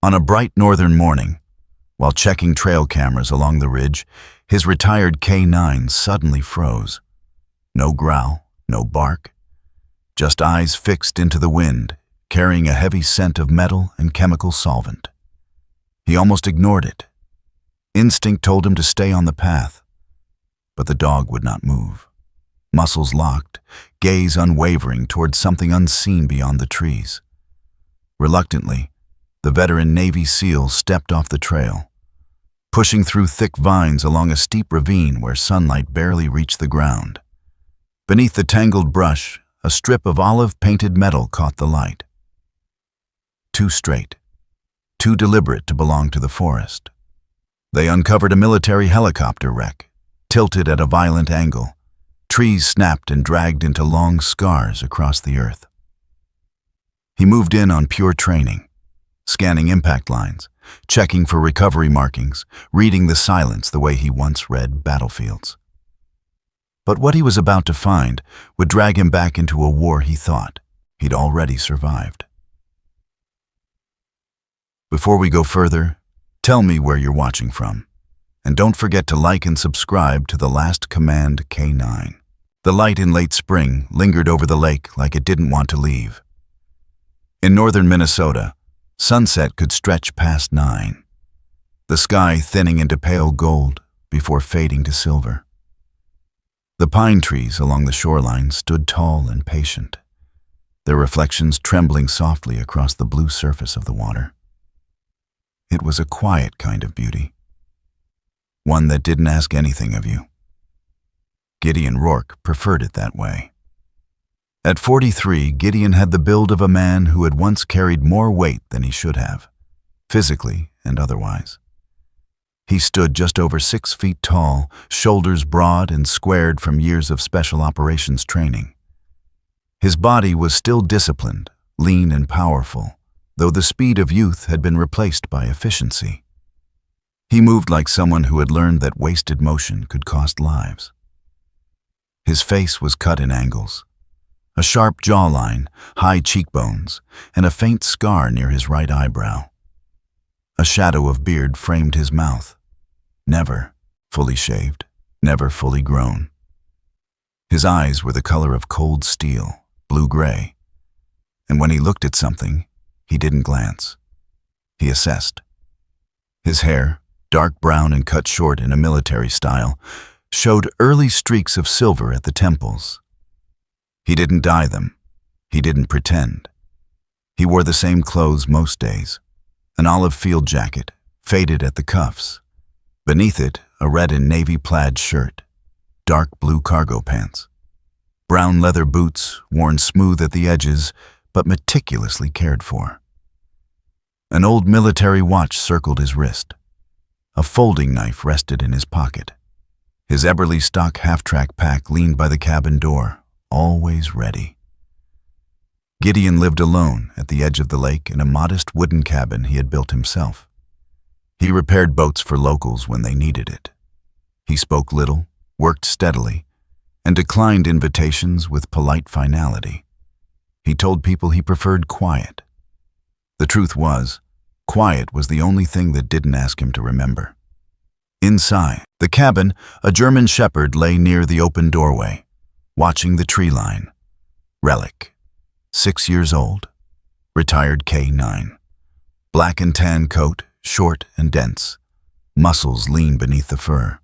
On a bright northern morning, while checking trail cameras along the ridge, his retired K9 suddenly froze. No growl, no bark, just eyes fixed into the wind, carrying a heavy scent of metal and chemical solvent. He almost ignored it. Instinct told him to stay on the path, but the dog would not move. Muscles locked, gaze unwavering towards something unseen beyond the trees. Reluctantly, the veteran Navy SEAL stepped off the trail, pushing through thick vines along a steep ravine where sunlight barely reached the ground. Beneath the tangled brush, a strip of olive-painted metal caught the light. Too straight, too deliberate to belong to the forest. They uncovered a military helicopter wreck, tilted at a violent angle. Trees snapped and dragged into long scars across the earth. He moved in on pure training, scanning impact lines, checking for recovery markings, reading the silence the way he once read battlefields. But what he was about to find would drag him back into a war he thought he'd already survived. Before we go further, tell me where you're watching from, and don't forget to like and subscribe to The Last Command K9. The light in late spring lingered over the lake like it didn't want to leave. In northern Minnesota, sunset could stretch past 9, the sky thinning into pale gold before fading to silver. The pine trees along the shoreline stood tall and patient, their reflections trembling softly across the blue surface of the water. It was a quiet kind of beauty, one that didn't ask anything of you. Gideon Rourke preferred it that way. At 43, Gideon had the build of a man who had once carried more weight than he should have, physically and otherwise. He stood just over 6 feet tall, shoulders broad and squared from years of special operations training. His body was still disciplined, lean and powerful, though the speed of youth had been replaced by efficiency. He moved like someone who had learned that wasted motion could cost lives. His face was cut in angles, a sharp jawline, high cheekbones, and a faint scar near his right eyebrow. A shadow of beard framed his mouth, never fully shaved, never fully grown. His eyes were the color of cold steel, blue-gray, and when he looked at something, he didn't glance. He assessed. His hair, dark brown and cut short in a military style, showed early streaks of silver at the temples. He didn't dye them. He didn't pretend. He wore the same clothes most days, an olive field jacket, faded at the cuffs. Beneath it, a red and navy plaid shirt, dark blue cargo pants, brown leather boots worn smooth at the edges but meticulously cared for. An old military watch circled his wrist. A folding knife rested in his pocket. His Eberly stock half-track pack leaned by the cabin door, always ready. Gideon lived alone at the edge of the lake in a modest wooden cabin he had built himself. He repaired boats for locals when they needed it. He spoke little, worked steadily, and declined invitations with polite finality. He told people he preferred quiet. The truth was, quiet was the only thing that didn't ask him to remember. Inside the cabin, a German shepherd lay near the open doorway, watching the tree line. Relic, 6 years old, retired K9. Black and tan coat, short and dense, muscles lean beneath the fur.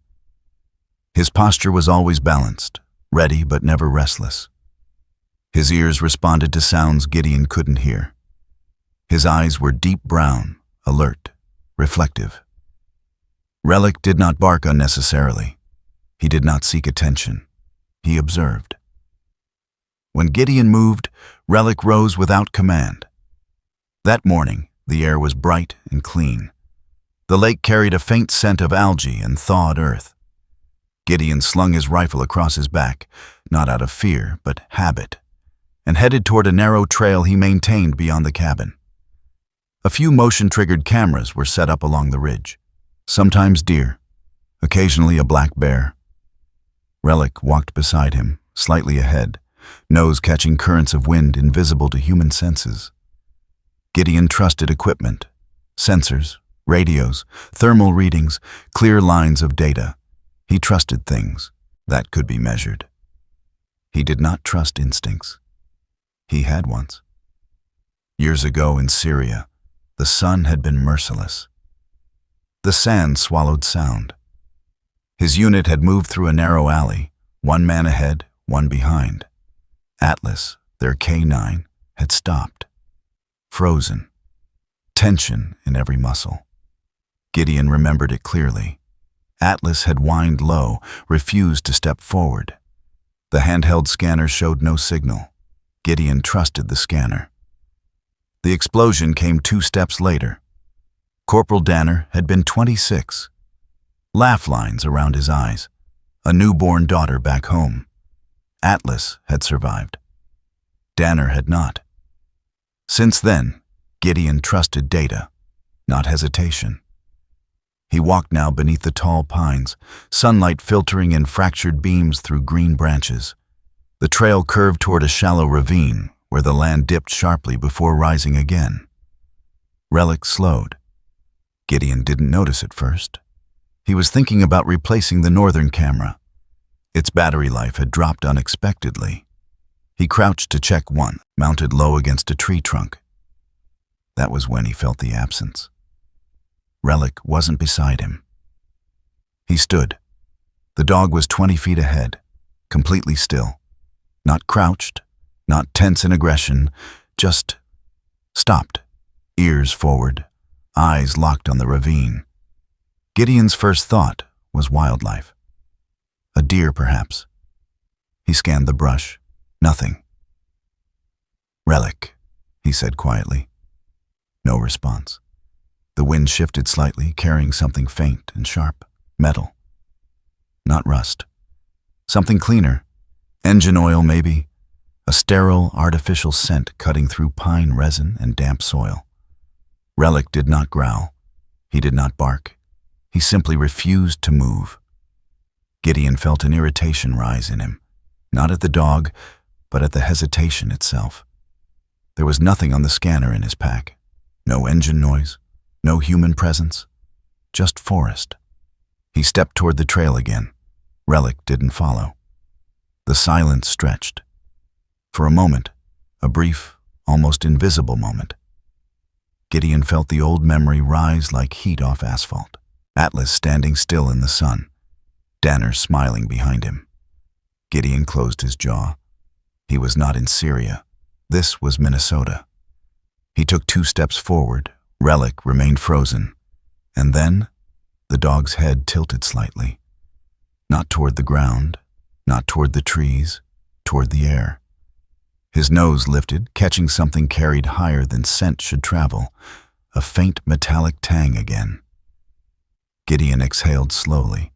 His posture was always balanced, ready but never restless. His ears responded to sounds Gideon couldn't hear. His eyes were deep brown, alert, reflective. Relic did not bark unnecessarily. He did not seek attention. He observed. When Gideon moved, Relic rose without command. That morning, the air was bright and clean. The lake carried a faint scent of algae and thawed earth. Gideon slung his rifle across his back, not out of fear, but habit, and headed toward a narrow trail he maintained beyond the cabin. A few motion-triggered cameras were set up along the ridge. Sometimes deer, occasionally a black bear. Relic walked beside him, slightly ahead, nose catching currents of wind invisible to human senses. Gideon trusted equipment, Sensors, radios, thermal readings, clear lines of data. He trusted things that could be measured. He did not trust instincts. He had once. Years ago in Syria, the sun had been merciless. The sand swallowed sound. His unit had moved through a narrow alley, one man ahead, one behind. Atlas, their K9, had stopped. Frozen. Tension in every muscle. Gideon remembered it clearly. Atlas had whined low, refused to step forward. The handheld scanner showed no signal. Gideon trusted the scanner. The explosion came 2 steps later. Corporal Danner had been 26. Laugh lines around his eyes. A newborn daughter back home. Atlas had survived. Danner had not. Since then, Gideon trusted data, not hesitation. He walked now beneath the tall pines, sunlight filtering in fractured beams through green branches. The trail curved toward a shallow ravine where the land dipped sharply before rising again. Relic slowed. Gideon didn't notice at first. He was thinking about replacing the northern camera. Its battery life had dropped unexpectedly. He crouched to check one, mounted low against a tree trunk. That was when he felt the absence. Relic wasn't beside him. He stood. The dog was 20 feet ahead, completely still. Not crouched, not tense in aggression, just stopped, ears forward, eyes locked on the ravine. Gideon's first thought was wildlife. A deer, perhaps. He scanned the brush. Nothing. "Relic," he said quietly. No response. The wind shifted slightly, carrying something faint and sharp. Metal. Not rust. Something cleaner. Engine oil, maybe. A sterile, artificial scent cutting through pine resin and damp soil. Relic did not growl. He did not bark. He simply refused to move. Gideon felt an irritation rise in him, not at the dog, but at the hesitation itself. There was nothing on the scanner in his pack. No engine noise, no human presence, just forest. He stepped toward the trail again. Relic didn't follow. The silence stretched. For a moment, a brief, almost invisible moment, Gideon felt the old memory rise like heat off asphalt. Atlas standing still in the sun. Danner smiling behind him. Gideon closed his jaw. He was not in Syria. This was Minnesota. He took 2 steps forward. Relic remained frozen. And then, the dog's head tilted slightly. Not toward the ground, not toward the trees, toward the air. His nose lifted, catching something carried higher than scent should travel. A faint metallic tang again. Gideon exhaled slowly.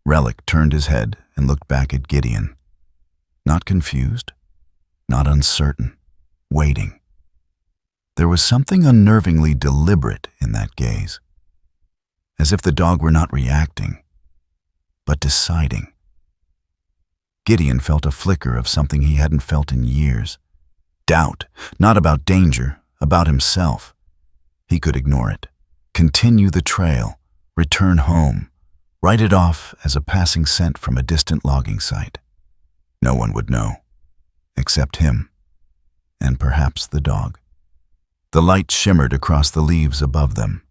Relic turned his head and looked back at Gideon. Not confused, not uncertain, waiting. There was something unnervingly deliberate in that gaze, as if the dog were not reacting, but deciding. Gideon felt a flicker of something he hadn't felt in years. Doubt, not about danger, about himself. He could ignore it, continue the trail, return home, write it off as a passing scent from a distant logging site. No one would know, except him, and perhaps the dog. The light shimmered across the leaves above them.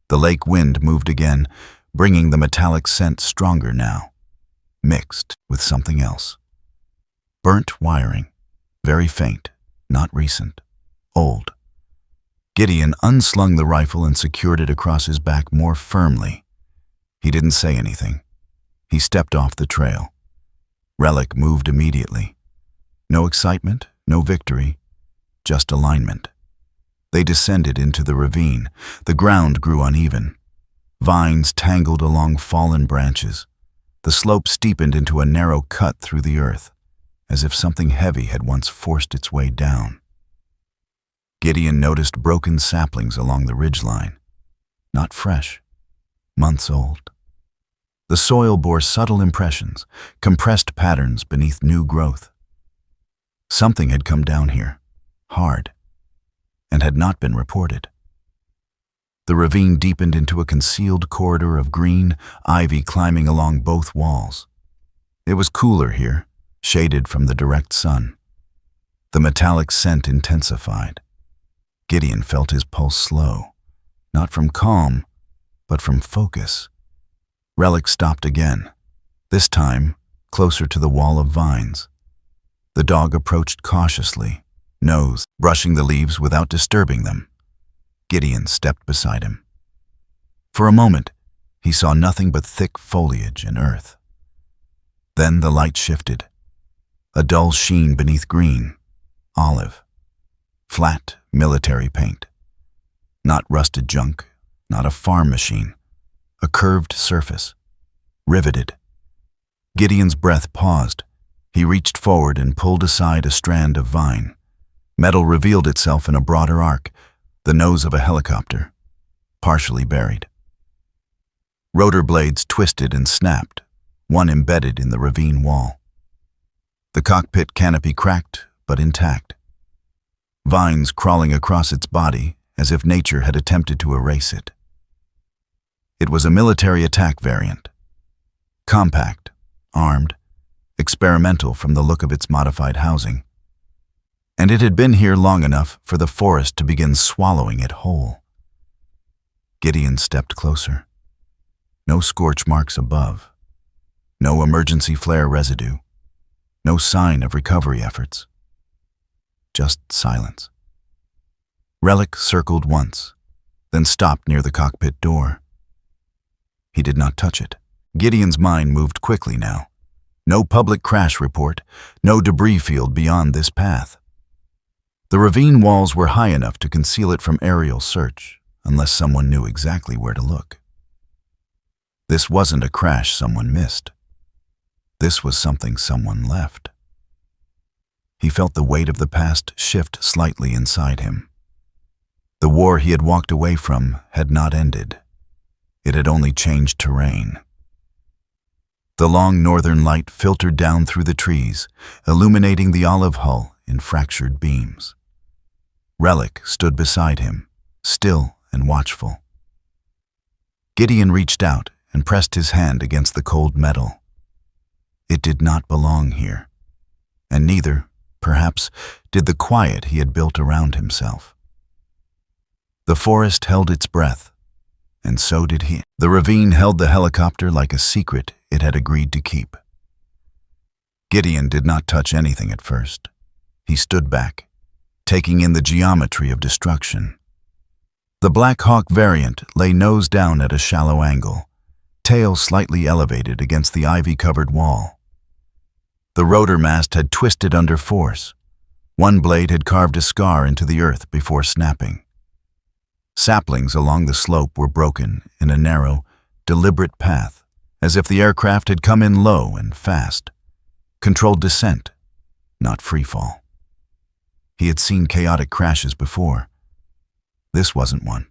The lake wind moved again, bringing the metallic scent stronger now, mixed with something else. Burnt wiring, very faint, not recent, old. Gideon unslung the rifle and secured it across his back more firmly. He didn't say anything. He stepped off the trail. Relic moved immediately. No excitement, no victory, just alignment. They descended into the ravine. The ground grew uneven. Vines tangled along fallen branches. The slope steepened into a narrow cut through the earth, as if something heavy had once forced its way down. Gideon noticed broken saplings along the ridgeline. Not fresh, months old. The soil bore subtle impressions, compressed patterns beneath new growth. Something had come down here, hard, and had not been reported. The ravine deepened into a concealed corridor of green, ivy climbing along both walls. It was cooler here, shaded from the direct sun. The metallic scent intensified. Gideon felt his pulse slow, not from calm, but from focus. Relic stopped again, this time closer to the wall of vines. The dog approached cautiously, nose brushing the leaves without disturbing them. Gideon stepped beside him. For a moment, he saw nothing but thick foliage and earth. Then the light shifted. A dull sheen beneath green, olive. Flat, military paint. Not rusted junk, not a farm machine. A curved surface. Riveted. Gideon's breath paused. He reached forward and pulled aside a strand of vine. Metal revealed itself in a broader arc, the nose of a helicopter, partially buried. Rotor blades twisted and snapped, one embedded in the ravine wall. The cockpit canopy cracked, but intact. Vines crawling across its body as if nature had attempted to erase it. It was a military attack variant. Compact, armed, experimental from the look of its modified housing. And it had been here long enough for the forest to begin swallowing it whole. Gideon stepped closer. No scorch marks above. No emergency flare residue. No sign of recovery efforts. Just silence. Relic circled once, then stopped near the cockpit door. He did not touch it. Gideon's mind moved quickly now. No public crash report, no debris field beyond this path. The ravine walls were high enough to conceal it from aerial search, unless someone knew exactly where to look. This wasn't a crash someone missed. This was something someone left. He felt the weight of the past shift slightly inside him. The war he had walked away from had not ended. It had only changed terrain. The long northern light filtered down through the trees, illuminating the olive hull in fractured beams. Relic stood beside him, still and watchful. Gideon reached out and pressed his hand against the cold metal. It did not belong here, and neither, perhaps, did the quiet he had built around himself. The forest held its breath, and so did he. The ravine held the helicopter like a secret it had agreed to keep. Gideon did not touch anything at first. He stood back, taking in the geometry of destruction. The Black Hawk variant lay nose down at a shallow angle, tail slightly elevated against the ivy-covered wall. The rotor mast had twisted under force. One blade had carved a scar into the earth before snapping. Saplings along the slope were broken in a narrow, deliberate path, as if the aircraft had come in low and fast. Controlled descent, not freefall. He had seen chaotic crashes before. This wasn't one.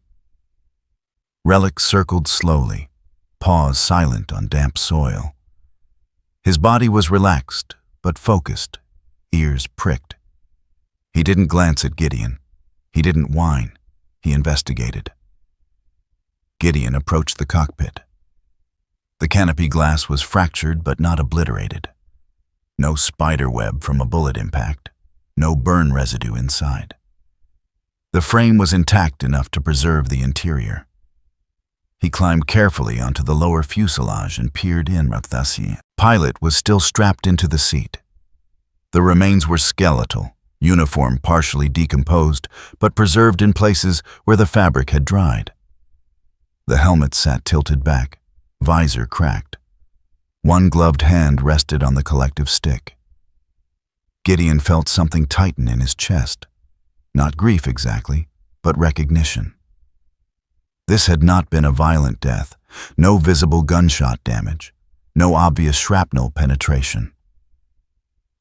Relic circled slowly, paws silent on damp soil. His body was relaxed, but focused, ears pricked. He didn't glance at Gideon. He didn't whine. He investigated. Gideon approached the cockpit. The canopy glass was fractured but not obliterated. No spider web from a bullet impact. No burn residue inside. The frame was intact enough to preserve the interior. He climbed carefully onto the lower fuselage and peered in. The pilot was still strapped into the seat. The remains were skeletal, uniform partially decomposed, but preserved in places where the fabric had dried. The helmet sat tilted back, visor cracked. One gloved hand rested on the collective stick. Gideon felt something tighten in his chest. Not grief exactly, but recognition. This had not been a violent death, no visible gunshot damage, no obvious shrapnel penetration.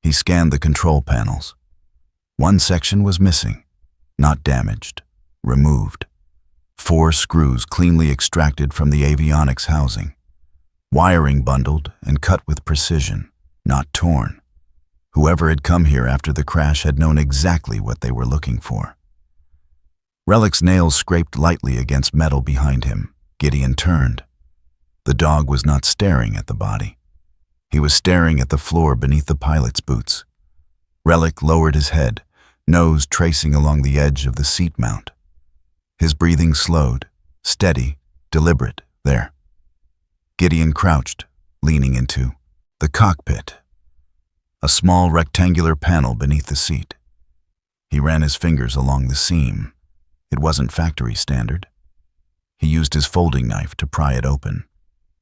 He scanned the control panels. One section was missing, not damaged, removed. 4 screws cleanly extracted from the avionics housing. Wiring bundled and cut with precision, not torn. Whoever had come here after the crash had known exactly what they were looking for. Relic's nails scraped lightly against metal behind him. Gideon turned. The dog was not staring at the body. He was staring at the floor beneath the pilot's boots. Relic lowered his head, nose tracing along the edge of the seat mount. His breathing slowed, steady, deliberate, there. Gideon crouched, leaning into the cockpit, a small rectangular panel beneath the seat. He ran his fingers along the seam. It wasn't factory standard. He used his folding knife to pry it open.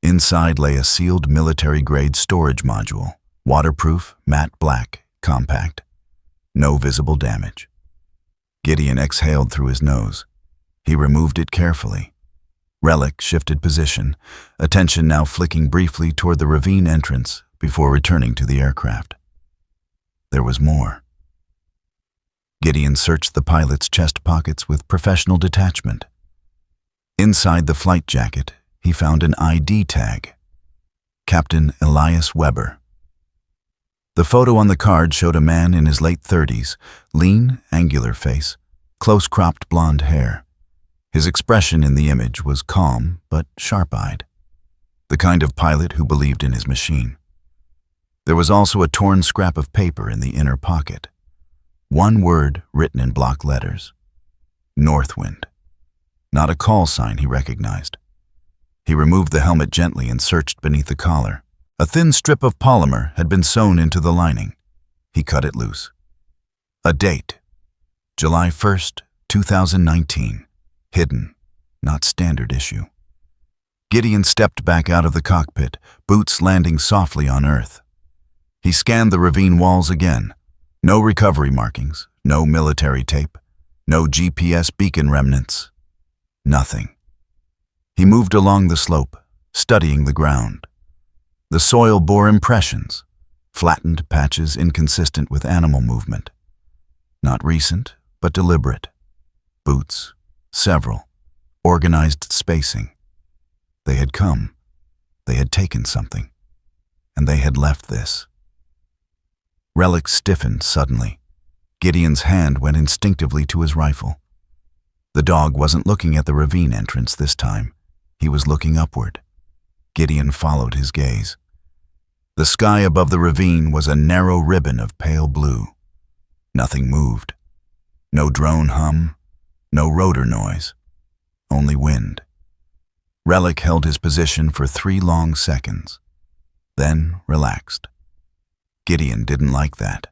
Inside lay a sealed military-grade storage module, waterproof, matte black, compact. No visible damage. Gideon exhaled through his nose. He removed it carefully. Relic shifted position, attention now flicking briefly toward the ravine entrance before returning to the aircraft. There was more. Gideon searched the pilot's chest pockets with professional detachment. Inside the flight jacket, he found an ID tag. Captain Elias Weber. The photo on the card showed a man in his late 30s, lean, angular face, close-cropped blonde hair. His expression in the image was calm but sharp-eyed, the kind of pilot who believed in his machine. There was also a torn scrap of paper in the inner pocket. One word written in block letters. Northwind. Not a call sign he recognized. He removed the helmet gently and searched beneath the collar. A thin strip of polymer had been sewn into the lining. He cut it loose. A date. July 1st, 2019. Hidden, not standard issue. Gideon stepped back out of the cockpit, boots landing softly on earth. He scanned the ravine walls again. No recovery markings, no military tape, no GPS beacon remnants. Nothing. He moved along the slope, studying the ground. The soil bore impressions, flattened patches inconsistent with animal movement. Not recent, but deliberate. Boots, several, organized spacing. They had come, they had taken something, and they had left this. Relic stiffened suddenly. Gideon's hand went instinctively to his rifle. The dog wasn't looking at the ravine entrance this time. He was looking upward. Gideon followed his gaze. The sky above the ravine was a narrow ribbon of pale blue. Nothing moved. No drone hum, no rotor noise, only wind. Relic held his position for 3 long seconds, then relaxed. Gideon didn't like that.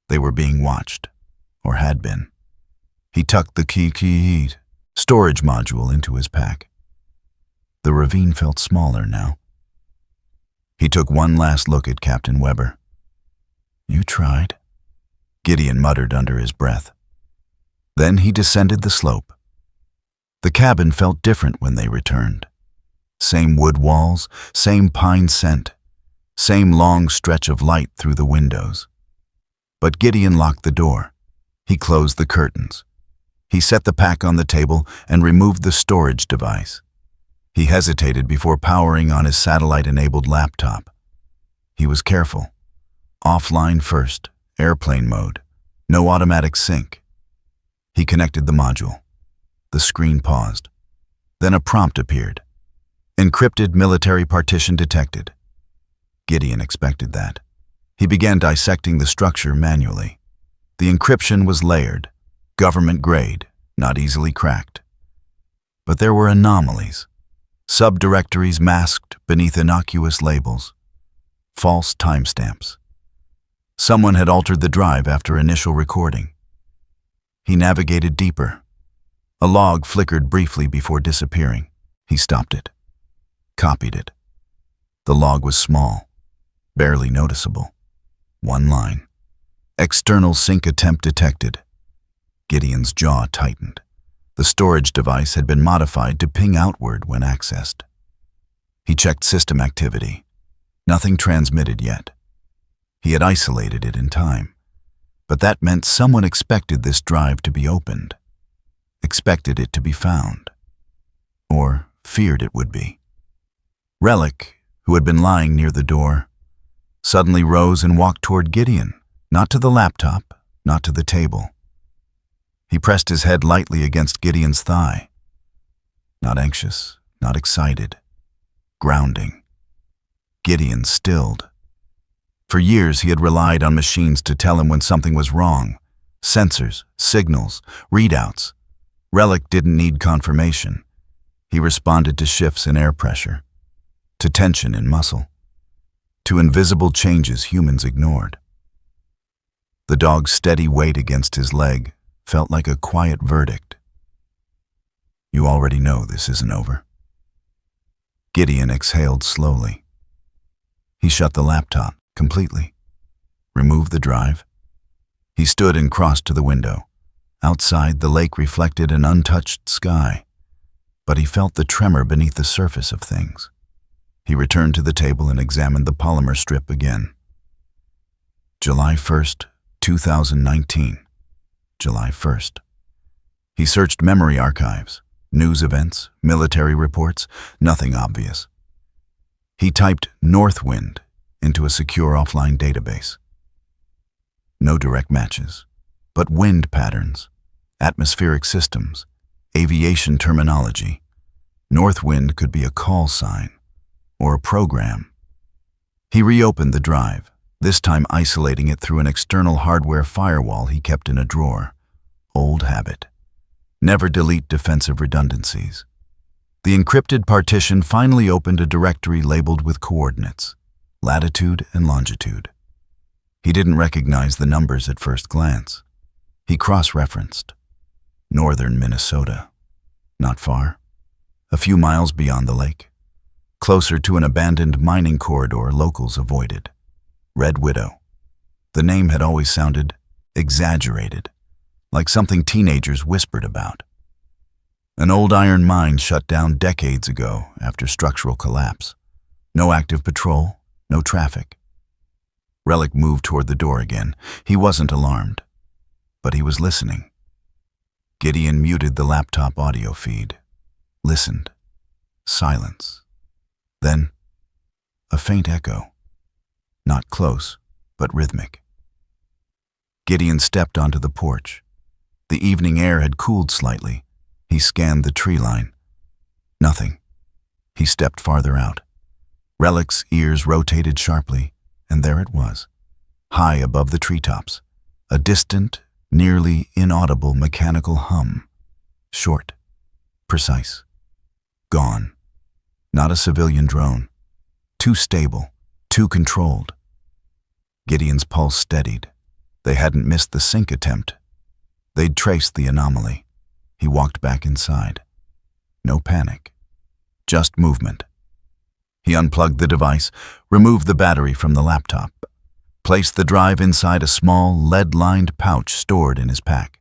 They were being watched, or had been. He tucked the key storage module into his pack. The ravine felt smaller now. He took one last look at Captain Weber. "You tried," Gideon muttered under his breath. Then he descended the slope. The cabin felt different when they returned. Same wood walls, same pine scent, same long stretch of light through the windows. But Gideon locked the door. He closed the curtains. He set the pack on the table and removed the storage device. He hesitated before powering on his satellite-enabled laptop. He was careful. Offline first, airplane mode, no automatic sync. He connected the module. The screen paused. Then a prompt appeared. Encrypted military partition detected. Gideon expected that. He began dissecting the structure manually. The encryption was layered, government grade, not easily cracked. But there were anomalies. Subdirectories masked beneath innocuous labels. False timestamps. Someone had altered the drive after initial recording. He navigated deeper. A log flickered briefly before disappearing. He stopped it. Copied it. The log was small, barely noticeable. One line. External sync attempt detected. Gideon's jaw tightened. The storage device had been modified to ping outward when accessed. He checked system activity. Nothing transmitted yet. He had isolated it in time. But that meant someone expected this drive to be opened. Expected it to be found. Or feared it would be. Relic, who had been lying near the door, suddenly rose and walked toward Gideon, not to the laptop, not to the table. He pressed his head lightly against Gideon's thigh. Not anxious, not excited. Grounding. Gideon stilled. For years he had relied on machines to tell him when something was wrong. Sensors, signals, readouts. Relic didn't need confirmation. He responded to shifts in air pressure, to tension in muscle, to invisible changes humans ignored. The dog's steady weight against his leg felt like a quiet verdict. You already know this isn't over. Gideon exhaled slowly. He shut the laptop completely, removed the drive. He stood and crossed to the window. Outside, the lake reflected an untouched sky, but he felt the tremor beneath the surface of things. He returned to the table and examined the polymer strip again. July 1st, 2019. July 1st. He searched memory archives, news events, military reports, nothing obvious. He typed Northwind into a secure offline database. No direct matches, but wind patterns, atmospheric systems, aviation terminology. Northwind could be a call sign or a program. He reopened the drive, this time isolating it through an external hardware firewall he kept in a drawer. Old habit. Never delete defensive redundancies. The encrypted partition finally opened a directory labeled with coordinates, latitude and longitude. He didn't recognize the numbers at first glance. He cross-referenced. Northern Minnesota. Not far. A few miles beyond the lake. Closer to an abandoned mining corridor locals avoided. Red Widow. The name had always sounded exaggerated, like something teenagers whispered about. An old iron mine shut down decades ago after structural collapse. No active patrol, no traffic. Relic moved toward the door again. He wasn't alarmed, but he was listening. Gideon muted the laptop audio feed. Listened. Silence. Then, a faint echo. Not close, but rhythmic. Gideon stepped onto the porch. The evening air had cooled slightly. He scanned the tree line. Nothing. He stepped farther out. Relic's ears rotated sharply, and there it was, high above the treetops, a distant, nearly inaudible mechanical hum. Short, precise, gone. Not a civilian drone. Too stable, too controlled. Gideon's pulse steadied. They hadn't missed the sync attempt. They'd traced the anomaly. He walked back inside. No panic. Just movement. He unplugged the device, removed the battery from the laptop, placed the drive inside a small, lead-lined pouch stored in his pack.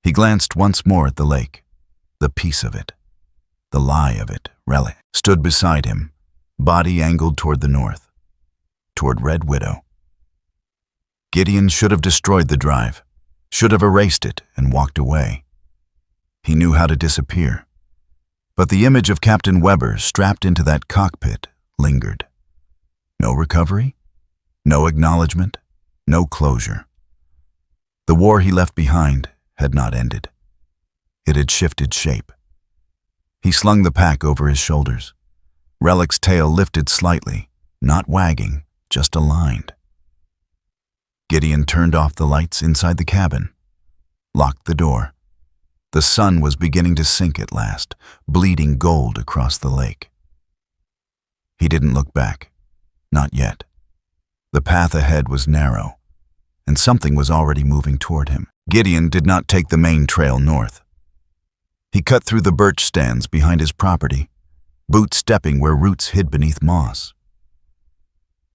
He glanced once more at the lake. The peace of it. The lie of it, Relic, stood beside him, body angled toward the north, toward Red Widow. Gideon should have destroyed the drive, should have erased it and walked away. He knew how to disappear. But the image of Captain Weber strapped into that cockpit lingered. No recovery, no acknowledgement, no closure. The war he left behind had not ended. It had shifted shape. He slung the pack over his shoulders. Relic's tail lifted slightly, not wagging, just aligned. Gideon turned off the lights inside the cabin, locked the door. The sun was beginning to sink at last, bleeding gold across the lake. He didn't look back. Not yet. The path ahead was narrow, and something was already moving toward him. Gideon did not take the main trail north. He cut through the birch stands behind his property, boot stepping where roots hid beneath moss.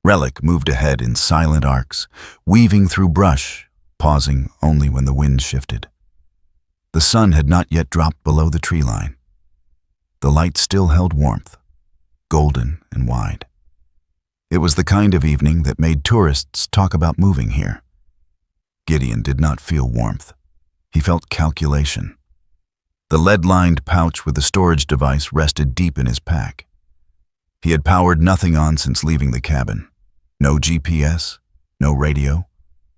Relic moved ahead in silent arcs, weaving through brush, pausing only when the wind shifted. The sun had not yet dropped below the tree line. The light still held warmth, golden and wide. It was the kind of evening that made tourists talk about moving here. Gideon did not feel warmth. He felt calculation. The lead-lined pouch with the storage device rested deep in his pack. He had powered nothing on since leaving the cabin. No GPS, no radio,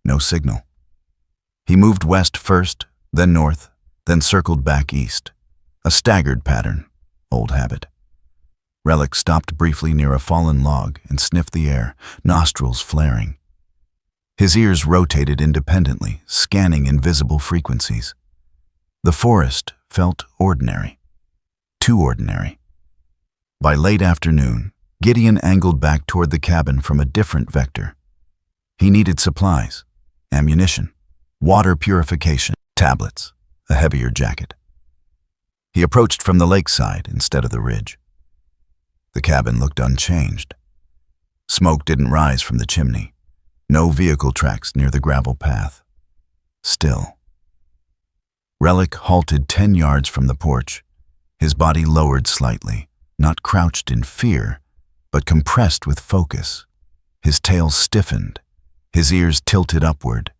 no signal. He moved west first, then north, then circled back east. A staggered pattern, old habit. Relic stopped briefly near a fallen log and sniffed the air, nostrils flaring. His ears rotated independently, scanning invisible frequencies. The forest felt ordinary. Too ordinary. By late afternoon, Gideon angled back toward the cabin from a different vector. He needed supplies, ammunition, water purification, tablets, a heavier jacket. He approached from the lakeside instead of the ridge. The cabin looked unchanged. Smoke didn't rise from the chimney. No vehicle tracks near the gravel path. Still. Relic halted 10 yards from the porch, his body lowered slightly, not crouched in fear, but compressed with focus. His tail stiffened, his ears tilted upward.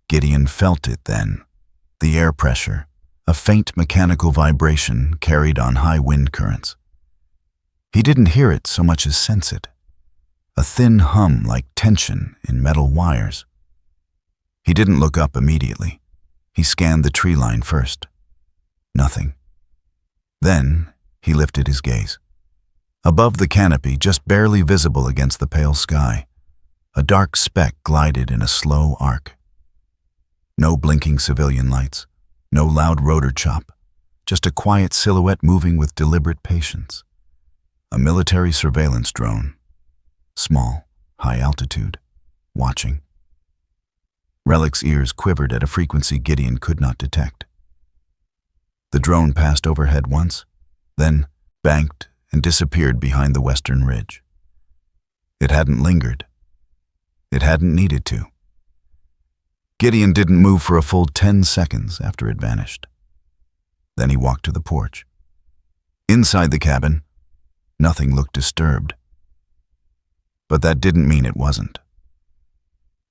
Gideon felt it then. The air pressure, a faint mechanical vibration carried on high wind currents. He didn't hear it so much as sense it. A thin hum like tension in metal wires. He didn't look up immediately. He scanned the tree line first. Nothing. Then he lifted his gaze. Above the canopy, just barely visible against the pale sky, a dark speck glided in a slow arc. No blinking civilian lights, no loud rotor chop, just a quiet silhouette moving with deliberate patience. A military surveillance drone. Small, high altitude, watching. Relic's ears quivered at a frequency Gideon could not detect. The drone passed overhead once, then banked and disappeared behind the western ridge. It hadn't lingered. It hadn't needed to. Gideon didn't move for a full 10 seconds after it vanished. Then he walked to the porch. Inside the cabin, nothing looked disturbed. But that didn't mean it wasn't.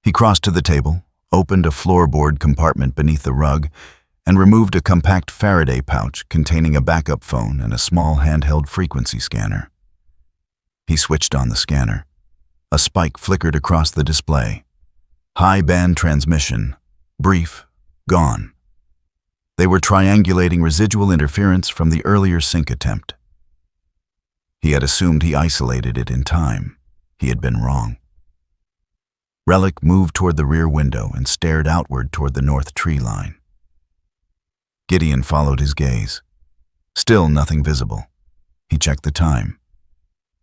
He crossed to the table, opened a floorboard compartment beneath the rug, and removed a compact Faraday pouch containing a backup phone and a small handheld frequency scanner. He switched on the scanner. A spike flickered across the display. High band transmission, brief, gone. They were triangulating residual interference from the earlier sync attempt. He had assumed he isolated it in time. He had been wrong. Relic moved toward the rear window and stared outward toward the north tree line. Gideon followed his gaze. Still nothing visible. He checked the time.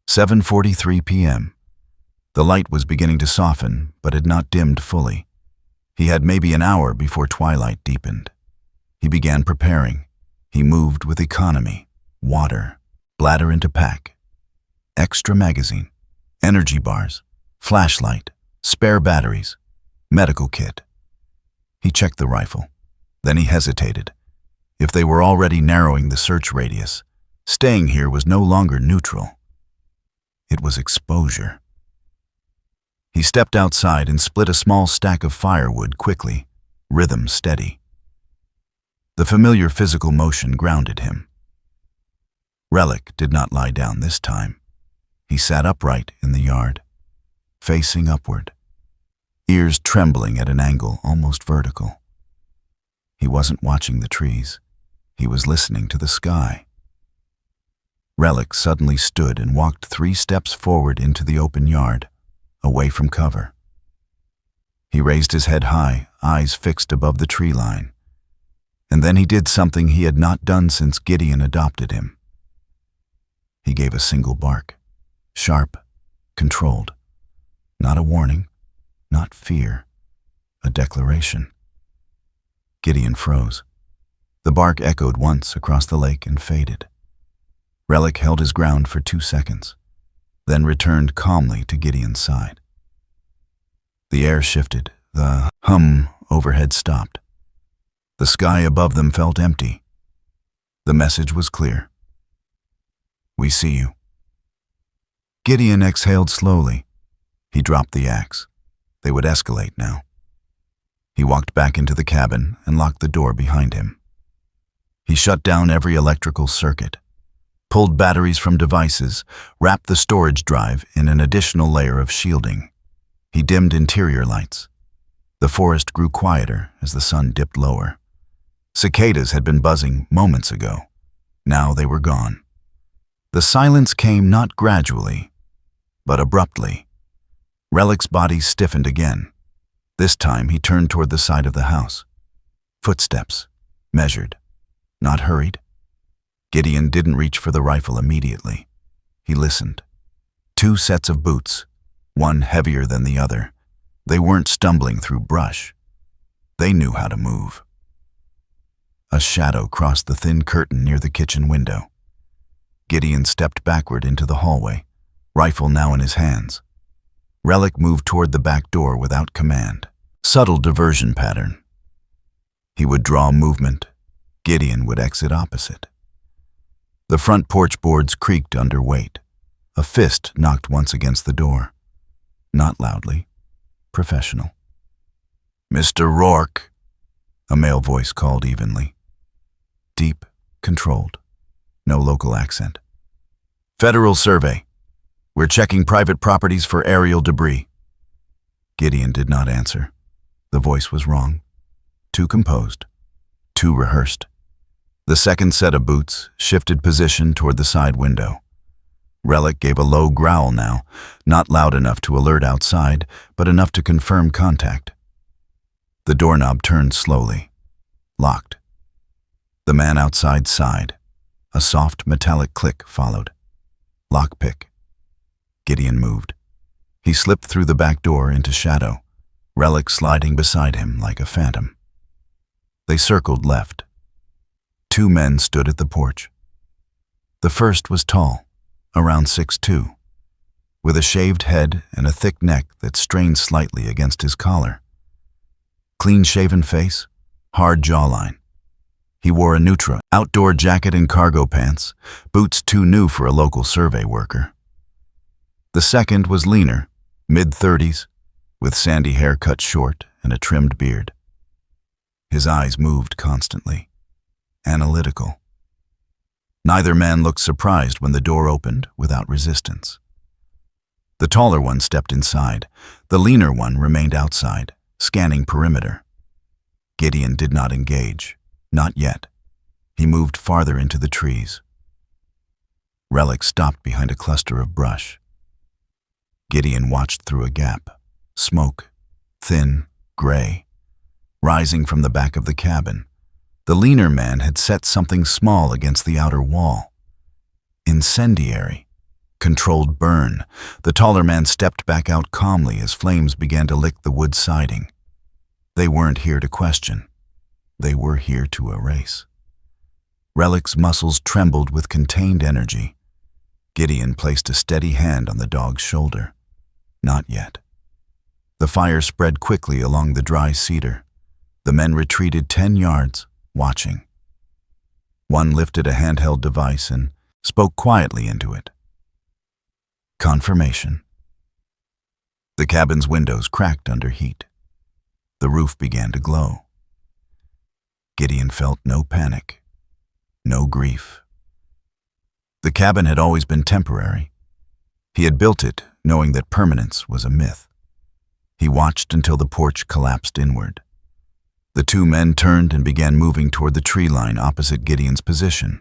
7:43 p.m. The light was beginning to soften, but had not dimmed fully. He had maybe an hour before twilight deepened. He began preparing. He moved with economy. Water, bladder into pack, extra magazine, energy bars, flashlight, spare batteries, medical kit. He checked the rifle. Then he hesitated. If they were already narrowing the search radius, staying here was no longer neutral. It was exposure. He stepped outside and split a small stack of firewood quickly, rhythm steady. The familiar physical motion grounded him. Relic did not lie down this time. He sat upright in the yard, facing upward, ears trembling at an angle almost vertical. He wasn't watching the trees. He was listening to the sky. Relic suddenly stood and walked 3 steps forward into the open yard, away from cover. He raised his head high, eyes fixed above the tree line. And then he did something he had not done since Gideon adopted him. He gave a single bark, sharp, controlled. Not a warning, not fear, a declaration. Gideon froze. The bark echoed once across the lake and faded. Relic held his ground for 2 seconds, then returned calmly to Gideon's side. The air shifted. The hum overhead stopped. The sky above them felt empty. The message was clear. We see you. Gideon exhaled slowly. He dropped the axe. They would escalate now. He walked back into the cabin and locked the door behind him. He shut down every electrical circuit, pulled batteries from devices, wrapped the storage drive in an additional layer of shielding. He dimmed interior lights. The forest grew quieter as the sun dipped lower. Cicadas had been buzzing moments ago. Now they were gone. The silence came not gradually, but abruptly. Relic's body stiffened again. This time he turned toward the side of the house. Footsteps, measured, not hurried. Gideon didn't reach for the rifle immediately. He listened. 2 sets of boots, one heavier than the other. They weren't stumbling through brush. They knew how to move. A shadow crossed the thin curtain near the kitchen window. Gideon stepped backward into the hallway, rifle now in his hands. Relic moved toward the back door without command. Subtle diversion pattern. He would draw movement. Gideon would exit opposite. The front porch boards creaked under weight. A fist knocked once against the door. Not loudly. Professional. "Mr. Rourke," a male voice called evenly. Deep, controlled. No local accent. "Federal Survey. We're checking private properties for aerial debris." Gideon did not answer. The voice was wrong. Too composed. Too rehearsed. The second set of boots shifted position toward the side window. Relic gave a low growl now, not loud enough to alert outside, but enough to confirm contact. The doorknob turned slowly. Locked. The man outside sighed. A soft metallic click followed. Lockpick. Gideon moved. He slipped through the back door into shadow, Relic sliding beside him like a phantom. They circled left. 2 men stood at the porch. The first was tall, around 6'2", with a shaved head and a thick neck that strained slightly against his collar. Clean-shaven face, hard jawline. He wore a Neutra outdoor jacket and cargo pants, boots too new for a local survey worker. The second was leaner, mid-30s, with sandy hair cut short and a trimmed beard. His eyes moved constantly, analytical. Neither man looked surprised when the door opened without resistance. The taller one stepped inside. The leaner one remained outside, scanning perimeter. Gideon did not engage. Not yet. He moved farther into the trees. Relic stopped behind a cluster of brush. Gideon watched through a gap. Smoke, thin, gray, rising from the back of the cabin. The leaner man had set something small against the outer wall. Incendiary. Controlled burn. The taller man stepped back out calmly as flames began to lick the wood siding. They weren't here to question. They were here to erase. Relic's muscles trembled with contained energy. Gideon placed a steady hand on the dog's shoulder. Not yet. The fire spread quickly along the dry cedar. The men retreated 10 yards, watching. One lifted a handheld device and spoke quietly into it. Confirmation. The cabin's windows cracked under heat. The roof began to glow. Gideon felt no panic, no grief. The cabin had always been temporary. He had built it knowing that permanence was a myth. He watched until the porch collapsed inward. The 2 men turned and began moving toward the tree line opposite Gideon's position.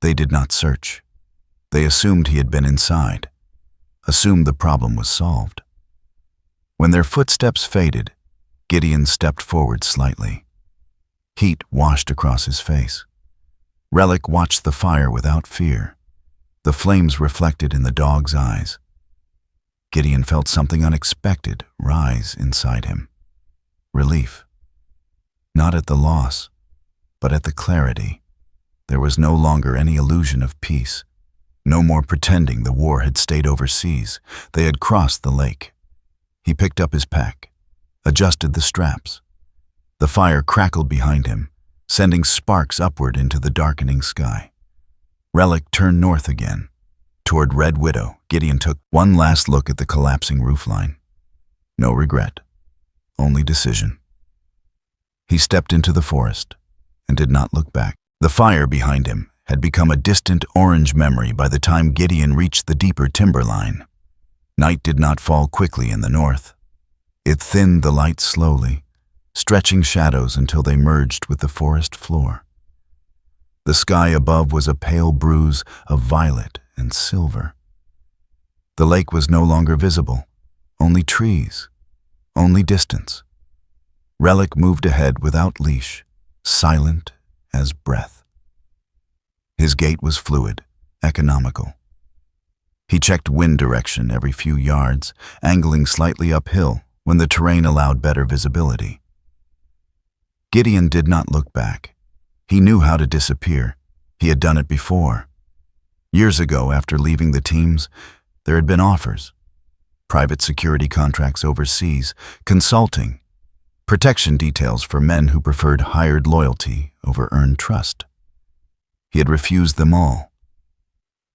They did not search. They assumed he had been inside, assumed the problem was solved. When their footsteps faded, Gideon stepped forward slightly. Heat washed across his face. Relic watched the fire without fear. The flames reflected in the dog's eyes. Gideon felt something unexpected rise inside him. Relief. Not at the loss, but at the clarity. There was no longer any illusion of peace. No more pretending the war had stayed overseas. They had crossed the lake. He picked up his pack, adjusted the straps. The fire crackled behind him, sending sparks upward into the darkening sky. Relic turned north again. Toward Red Widow, Gideon took one last look at the collapsing roofline. No regret, only decision. He stepped into the forest and did not look back. The fire behind him had become a distant orange memory by the time Gideon reached the deeper timberline. Night did not fall quickly in the north. It thinned the light slowly, stretching shadows until they merged with the forest floor. The sky above was a pale bruise of violet and silver. The lake was no longer visible, only trees, only distance. Relic moved ahead without leash, silent as breath. His gait was fluid, economical. He checked wind direction every few yards, angling slightly uphill when the terrain allowed better visibility. Gideon did not look back. He knew how to disappear. He had done it before. Years ago, after leaving the teams, there had been offers. Private security contracts overseas, consulting, protection details for men who preferred hired loyalty over earned trust. He had refused them all.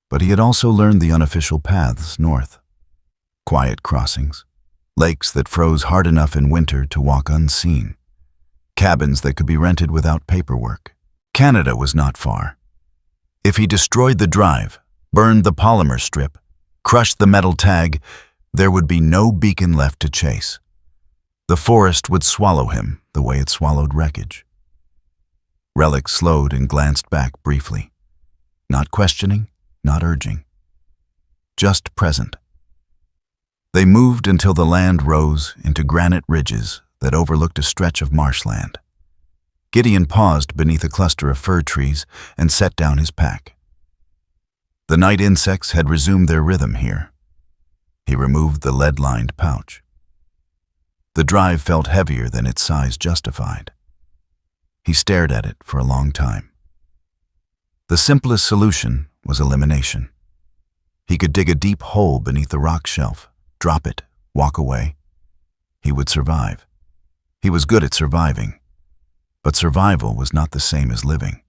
But he had also learned the unofficial paths north. Quiet crossings, lakes that froze hard enough in winter to walk unseen, cabins that could be rented without paperwork. Canada was not far. If he destroyed the drive, burned the polymer strip, crushed the metal tag, there would be no beacon left to chase. The forest would swallow him the way it swallowed wreckage. Relic slowed and glanced back briefly, not questioning, not urging, just present. They moved until the land rose into granite ridges that overlooked a stretch of marshland. Gideon paused beneath a cluster of fir trees and set down his pack. The night insects had resumed their rhythm here. He removed the lead-lined pouch. The drive felt heavier than its size justified. He stared at it for a long time. The simplest solution was elimination. He could dig a deep hole beneath the rock shelf, drop it, walk away. He would survive. He was good at surviving. But survival was not the same as living.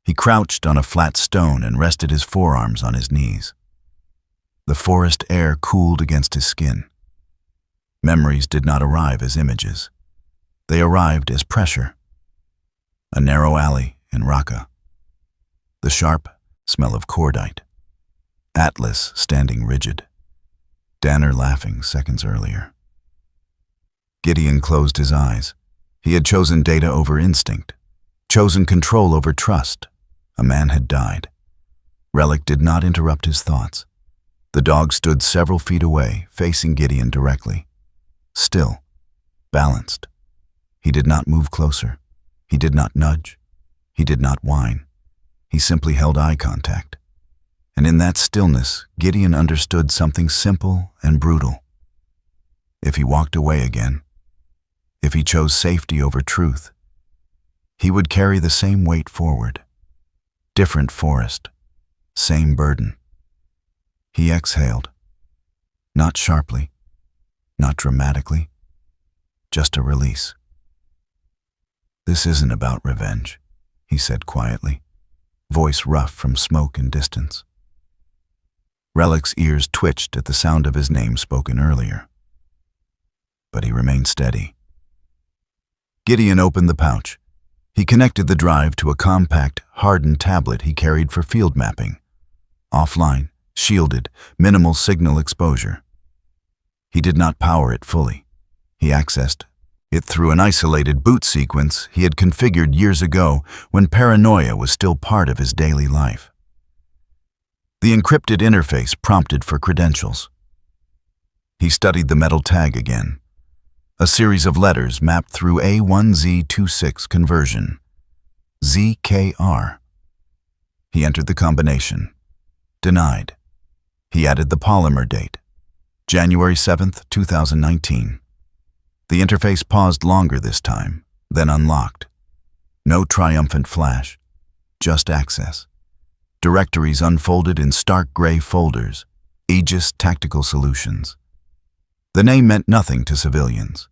He crouched on a flat stone and rested his forearms on his knees. The forest air cooled against his skin. Memories did not arrive as images. They arrived as pressure. A narrow alley in Raqqa. The sharp smell of cordite. Atlas standing rigid. Danner laughing seconds earlier. Gideon closed his eyes. He had chosen data over instinct, chosen control over trust. A man had died. Relic did not interrupt his thoughts. The dog stood several feet away, facing Gideon directly. Still, balanced. He did not move closer. He did not nudge. He did not whine. He simply held eye contact. And in that stillness, Gideon understood something simple and brutal. If he walked away again, if he chose safety over truth, he would carry the same weight forward. Different forest, same burden. He exhaled. Not sharply, not dramatically, just a release. "This isn't about revenge," he said quietly, voice rough from smoke and distance. Relic's ears twitched at the sound of his name spoken earlier. But he remained steady. Gideon opened the pouch. He connected the drive to a compact, hardened tablet he carried for field mapping. Offline, shielded, minimal signal exposure. He did not power it fully. He accessed it through an isolated boot sequence he had configured years ago when paranoia was still part of his daily life. The encrypted interface prompted for credentials. He studied the metal tag again. A series of letters mapped through A1Z26 conversion. ZKR. He entered the combination. Denied. He added the polymer date. January 7th, 2019. The interface paused longer this time, then unlocked. No triumphant flash, just access. Directories unfolded in stark gray folders. Aegis Tactical Solutions. The name meant nothing to civilians.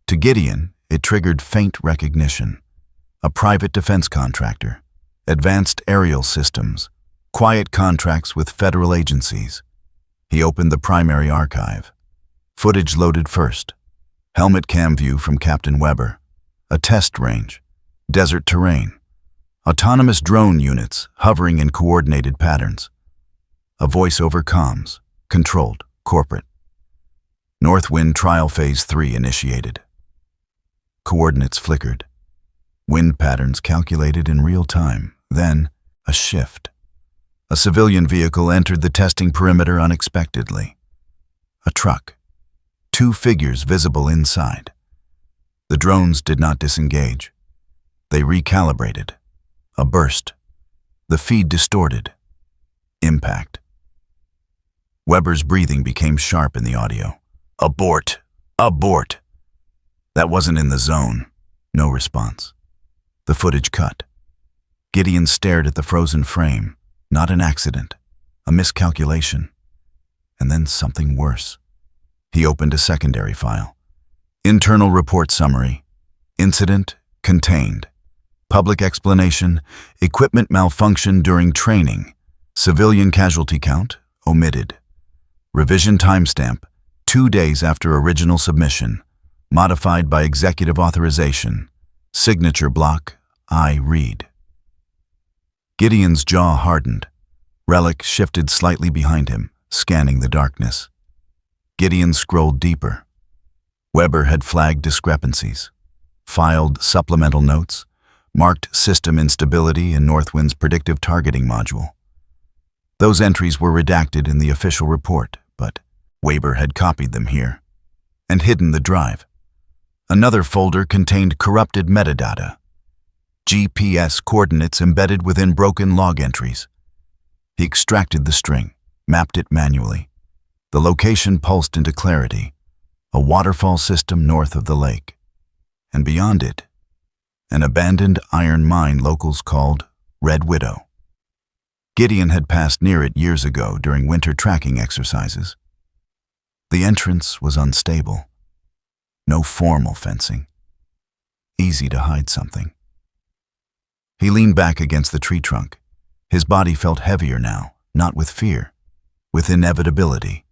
To Gideon, it triggered faint recognition. A private defense contractor, advanced aerial systems, quiet contracts with federal agencies. He opened the primary archive. Footage loaded first. Helmet cam view from Captain Weber. A test range. Desert terrain. Autonomous drone units hovering in coordinated patterns. A voice over comms. Controlled. Corporate. Northwind Trial Phase 3 initiated. Coordinates flickered. Wind patterns calculated in real time. Then, a shift. A civilian vehicle entered the testing perimeter unexpectedly. A truck. 2 figures visible inside. The drones did not disengage. They recalibrated. A burst. The feed distorted. Impact. Weber's breathing became sharp in the audio. Abort! Abort! That wasn't in the zone. No response. The footage cut. Gideon stared at the frozen frame. Not an accident. A miscalculation. And then something worse. He opened a secondary file. Internal report summary. Incident contained. Public explanation. Equipment malfunction during training. Civilian casualty count omitted. Revision timestamp. 2 days after original submission. Modified by executive authorization. Signature block, I read. Gideon's jaw hardened. Relic shifted slightly behind him, scanning the darkness. Gideon scrolled deeper. Weber had flagged discrepancies, filed supplemental notes, marked system instability in Northwind's predictive targeting module. Those entries were redacted in the official report, but Weber had copied them here and hidden the drive. Another folder contained corrupted metadata, GPS coordinates embedded within broken log entries. He extracted the string, mapped it manually. The location pulsed into clarity, a waterfall system north of the lake. And beyond it, an abandoned iron mine locals called Red Widow. Gideon had passed near it years ago during winter tracking exercises. The entrance was unstable. No formal fencing. Easy to hide something. He leaned back against the tree trunk. His body felt heavier now, not with fear, with inevitability.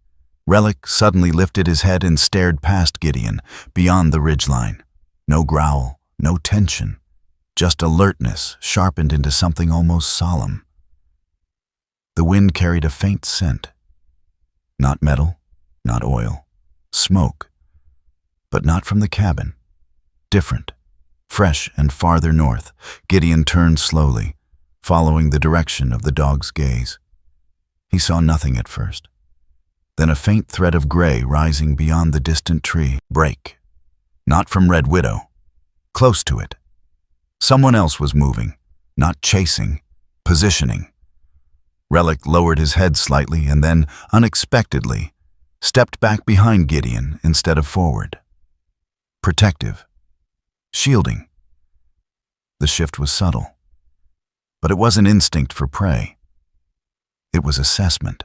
Relic suddenly lifted his head and stared past Gideon, beyond the ridgeline. No growl, no tension, just alertness sharpened into something almost solemn. The wind carried a faint scent. Not metal, not oil, smoke. But not from the cabin. Different, fresh and farther north. Gideon turned slowly, following the direction of the dog's gaze. He saw nothing at first. Then a faint thread of gray rising beyond the distant tree. Break. Not from Red Widow. Close to it. Someone else was moving, not chasing, positioning. Relic lowered his head slightly and then, unexpectedly, stepped back behind Gideon instead of forward. Protective. Shielding. The shift was subtle. But it wasn't instinct for prey. It was assessment.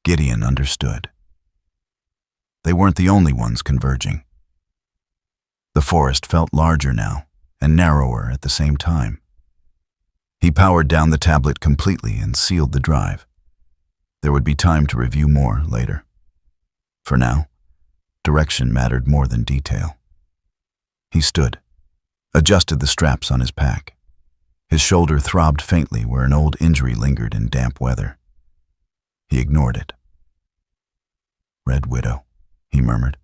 Gideon understood. They weren't the only ones converging. The forest felt larger now, and narrower at the same time. He powered down the tablet completely and sealed the drive. There would be time to review more later. For now, direction mattered more than detail. He stood, adjusted the straps on his pack. His shoulder throbbed faintly where an old injury lingered in damp weather. He ignored it. Red Widow, he murmured.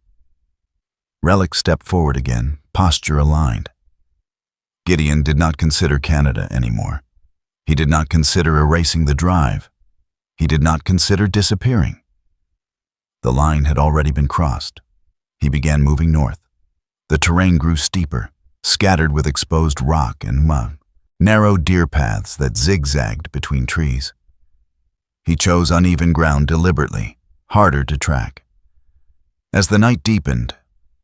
Relic stepped forward again, posture aligned. Gideon did not consider Canada anymore. He did not consider erasing the drive. He did not consider disappearing. The line had already been crossed. He began moving north. The terrain grew steeper, scattered with exposed rock and mud, narrow deer paths that zigzagged between trees. He chose uneven ground deliberately, harder to track. As the night deepened,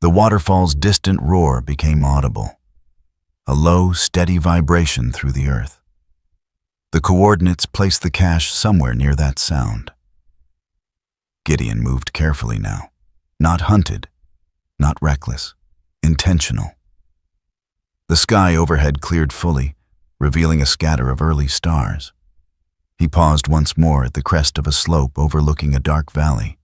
the waterfall's distant roar became audible, a low, steady vibration through the earth. The coordinates placed the cache somewhere near that sound. Gideon moved carefully now, not hunted, not reckless, intentional. The sky overhead cleared fully, revealing a scatter of early stars. He paused once more at the crest of a slope overlooking a dark valley.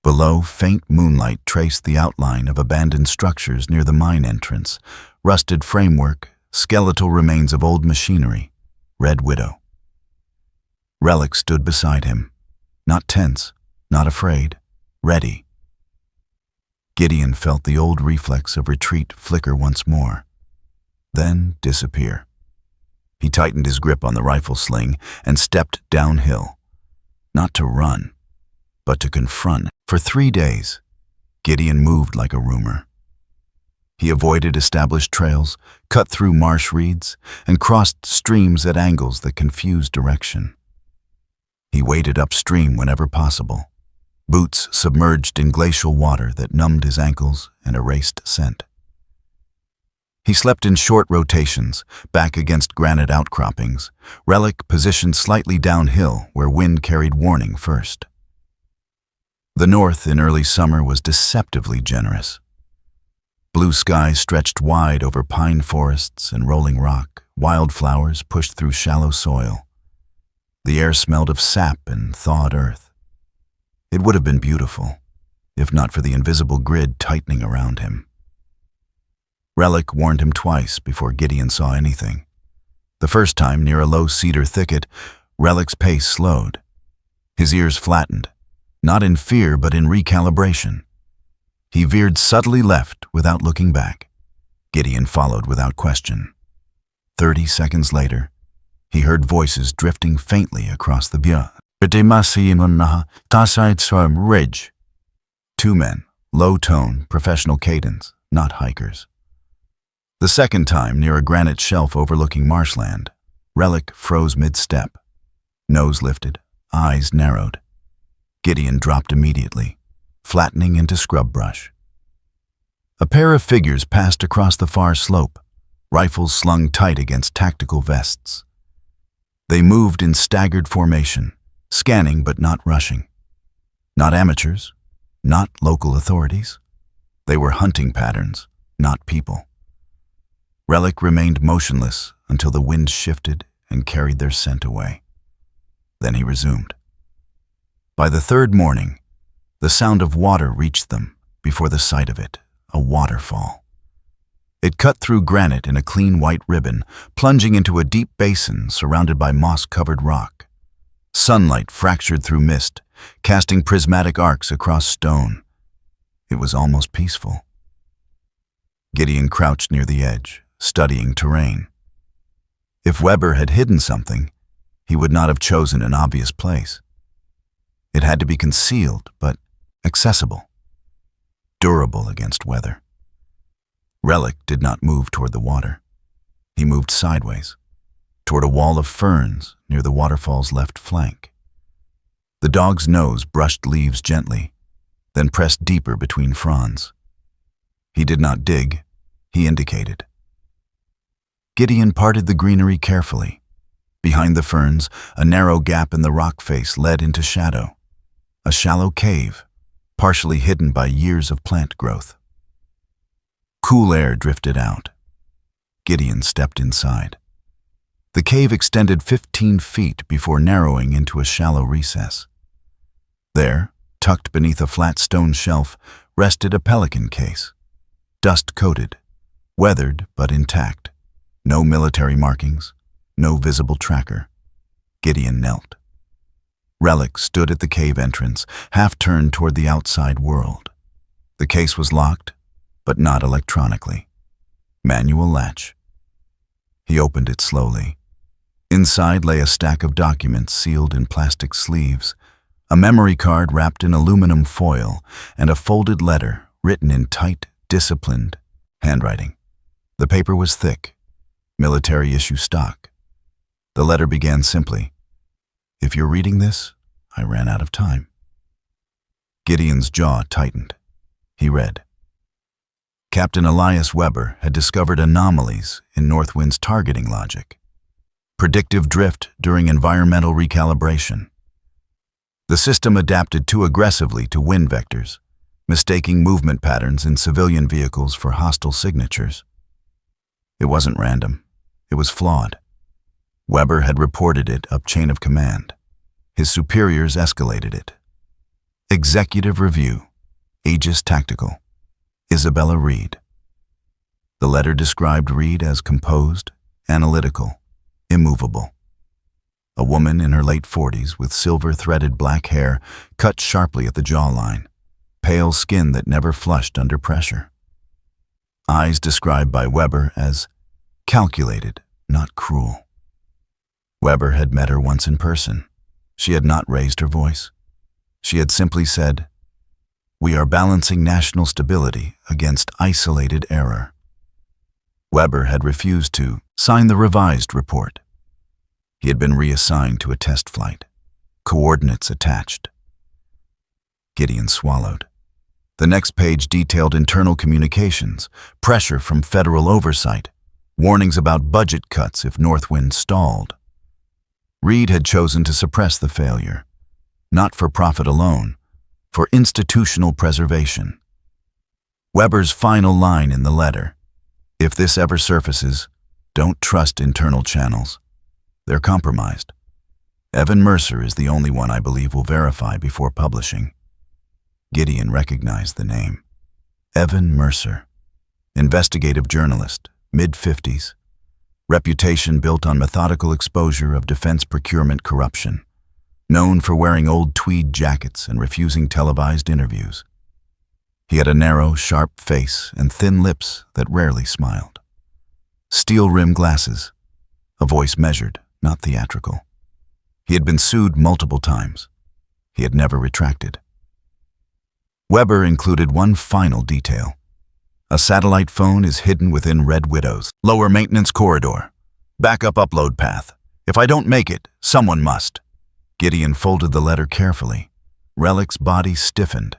Below, faint moonlight traced the outline of abandoned structures near the mine entrance, rusted framework, skeletal remains of old machinery. Red Widow. Relic stood beside him, not tense, not afraid, ready. Gideon felt the old reflex of retreat flicker once more, then disappear. He tightened his grip on the rifle sling and stepped downhill, not to run, but to confront. For 3 days, Gideon moved like a rumor. He avoided established trails, cut through marsh reeds, and crossed streams at angles that confused direction. He waded upstream whenever possible, boots submerged in glacial water that numbed his ankles and erased scent. He slept in short rotations, back against granite outcroppings, Relic positioned slightly downhill where wind carried warning first. The north in early summer was deceptively generous. Blue skies stretched wide over pine forests and rolling rock, wildflowers pushed through shallow soil. The air smelled of sap and thawed earth. It would have been beautiful, if not for the invisible grid tightening around him. Relic warned him twice before Gideon saw anything. The first time, near a low cedar thicket, Relic's pace slowed. His ears flattened, not in fear but in recalibration. He veered subtly left without looking back. Gideon followed without question. 30 seconds later, he heard voices drifting faintly across the butte. Ridge. 2 men, low tone, professional cadence, not hikers. The second time, near a granite shelf overlooking marshland, Relic froze mid-step. Nose lifted, eyes narrowed. Gideon dropped immediately, flattening into scrub brush. A pair of figures passed across the far slope, rifles slung tight against tactical vests. They moved in staggered formation, scanning but not rushing. Not amateurs, not local authorities. They were hunting patterns, not people. Relic remained motionless until the wind shifted and carried their scent away. Then he resumed. By the third morning, the sound of water reached them before the sight of it, a waterfall. It cut through granite in a clean white ribbon, plunging into a deep basin surrounded by moss-covered rock. Sunlight fractured through mist, casting prismatic arcs across stone. It was almost peaceful. Gideon crouched near the edge, studying terrain. If Weber had hidden something, he would not have chosen an obvious place. It had to be concealed, but accessible, durable against weather. Relic did not move toward the water. He moved sideways, toward a wall of ferns near the waterfall's left flank. The dog's nose brushed leaves gently, then pressed deeper between fronds. He did not dig, he indicated. Gideon parted the greenery carefully. Behind the ferns, a narrow gap in the rock face led into shadow, a shallow cave, partially hidden by years of plant growth. Cool air drifted out. Gideon stepped inside. The cave extended 15 feet before narrowing into a shallow recess. There, tucked beneath a flat stone shelf, rested a pelican case, dust-coated, weathered but intact. No military markings, no visible tracker. Gideon knelt. Relic stood at the cave entrance, half turned toward the outside world. The case was locked, but not electronically. Manual latch. He opened it slowly. Inside lay a stack of documents sealed in plastic sleeves, a memory card wrapped in aluminum foil, and a folded letter written in tight, disciplined handwriting. The paper was thick, military-issue stock. The letter began simply, "If you're reading this, I ran out of time." Gideon's jaw tightened. He read. Captain Elias Weber had discovered anomalies in Northwind's targeting logic. Predictive drift during environmental recalibration. The system adapted too aggressively to wind vectors, mistaking movement patterns in civilian vehicles for hostile signatures. It wasn't random. It was flawed. Weber had reported it up chain of command. His superiors escalated it. Executive Review, Aegis Tactical, Isabella Reed. The letter described Reed as composed, analytical, immovable. A woman in her late 40s with silver-threaded black hair cut sharply at the jawline, pale skin that never flushed under pressure. Eyes described by Weber as calculated, not cruel. Weber had met her once in person. She had not raised her voice. She had simply said, "We are balancing national stability against isolated error." Weber had refused to sign the revised report. He had been reassigned to a test flight, coordinates attached. Gideon swallowed. The next page detailed internal communications, pressure from federal oversight, warnings about budget cuts if Northwind stalled. Reed had chosen to suppress the failure, not for profit alone, for institutional preservation. Weber's final line in the letter: "If this ever surfaces, don't trust internal channels. They're compromised. Evan Mercer is the only one I believe will verify before publishing." Gideon recognized the name. Evan Mercer, investigative journalist, mid-50s, reputation built on methodical exposure of defense procurement corruption, known for wearing old tweed jackets and refusing televised interviews. He had a narrow, sharp face and thin lips that rarely smiled. Steel-rimmed glasses, a voice measured, not theatrical. He had been sued multiple times. He had never retracted. Weber included one final detail. A satellite phone is hidden within Red Widow's lower maintenance corridor. Backup upload path. If I don't make it, someone must. Gideon folded the letter carefully. Relic's body stiffened.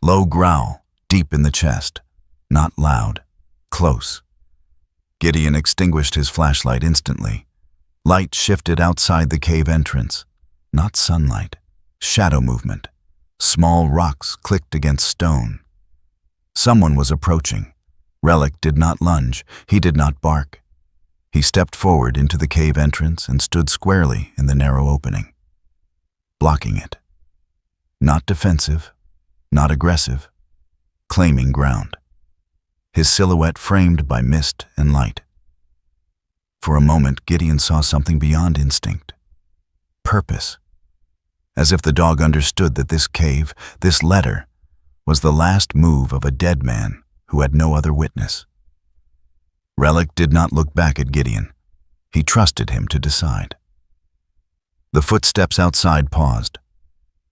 Low growl, deep in the chest. Not loud. Close. Gideon extinguished his flashlight instantly. Light shifted outside the cave entrance. Not sunlight. Shadow movement. Small rocks clicked against stone. Someone was approaching. Relic did not lunge. He did not bark. He stepped forward into the cave entrance and stood squarely in the narrow opening, blocking it. Not defensive, not aggressive, claiming ground. His silhouette framed by mist and light. For a moment, Gideon saw something beyond instinct. Purpose. As if the dog understood that this cave, this letter, was the last move of a dead man who had no other witness. Relic did not look back at Gideon. He trusted him to decide. The footsteps outside paused,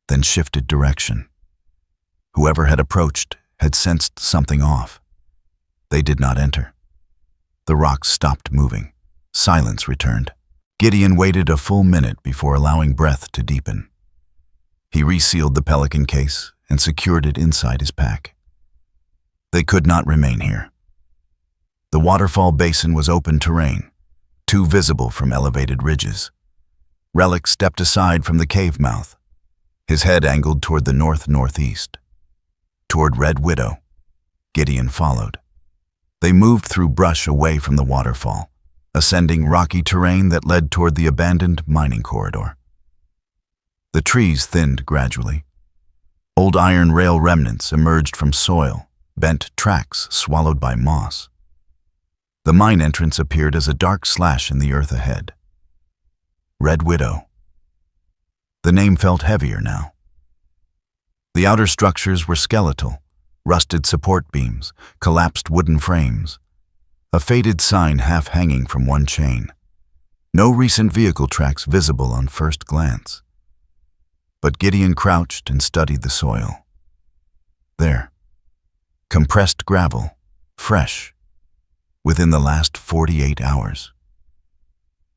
then shifted direction. Whoever had approached had sensed something off. They did not enter. The rocks stopped moving. Silence returned. Gideon waited a full minute before allowing breath to deepen. He resealed the pelican case and secured it inside his pack. They could not remain here. The waterfall basin was open terrain, too visible from elevated ridges. Relic stepped aside from the cave mouth, his head angled toward the north-northeast. Toward Red Widow, Gideon followed. They moved through brush away from the waterfall, ascending rocky terrain that led toward the abandoned mining corridor. The trees thinned gradually. Old iron rail remnants emerged from soil, bent tracks swallowed by moss. The mine entrance appeared as a dark slash in the earth ahead. Red Widow. The name felt heavier now. The outer structures were skeletal, rusted support beams, collapsed wooden frames, a faded sign half hanging from one chain. No recent vehicle tracks visible on first glance. But Gideon crouched and studied the soil. There, compressed gravel, fresh, within the last 48 hours.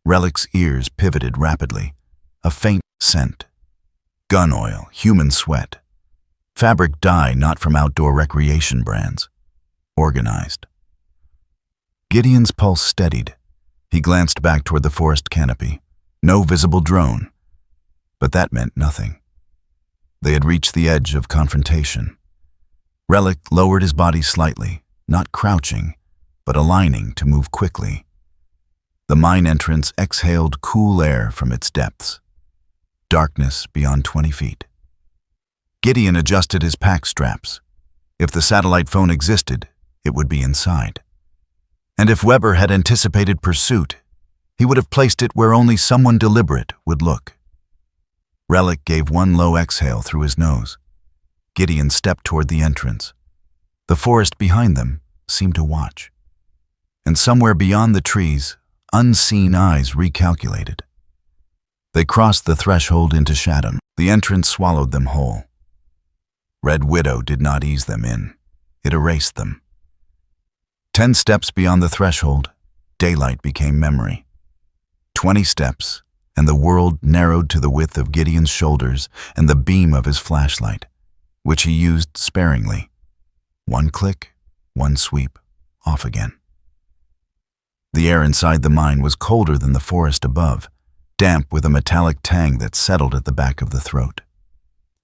Relic's ears pivoted rapidly, a faint scent. Gun oil, human sweat. Fabric dye not from outdoor recreation brands. Organized. Gideon's pulse steadied. He glanced back toward the forest canopy. No visible drone. But that meant nothing. They had reached the edge of confrontation. Relic lowered his body slightly, not crouching, but aligning to move quickly. The mine entrance exhaled cool air from its depths. Darkness beyond 20 feet. Gideon adjusted his pack straps. If the satellite phone existed, it would be inside. And if Weber had anticipated pursuit, he would have placed it where only someone deliberate would look. Relic gave one low exhale through his nose. Gideon stepped toward the entrance. The forest behind them seemed to watch. And somewhere beyond the trees, unseen eyes recalculated. They crossed the threshold into shadow. The entrance swallowed them whole. Red Widow did not ease them in. It erased them. 10 steps beyond the threshold, daylight became memory. 20 steps, and the world narrowed to the width of Gideon's shoulders and the beam of his flashlight, which he used sparingly. One click, one sweep, off again. The air inside the mine was colder than the forest above, damp with a metallic tang that settled at the back of the throat.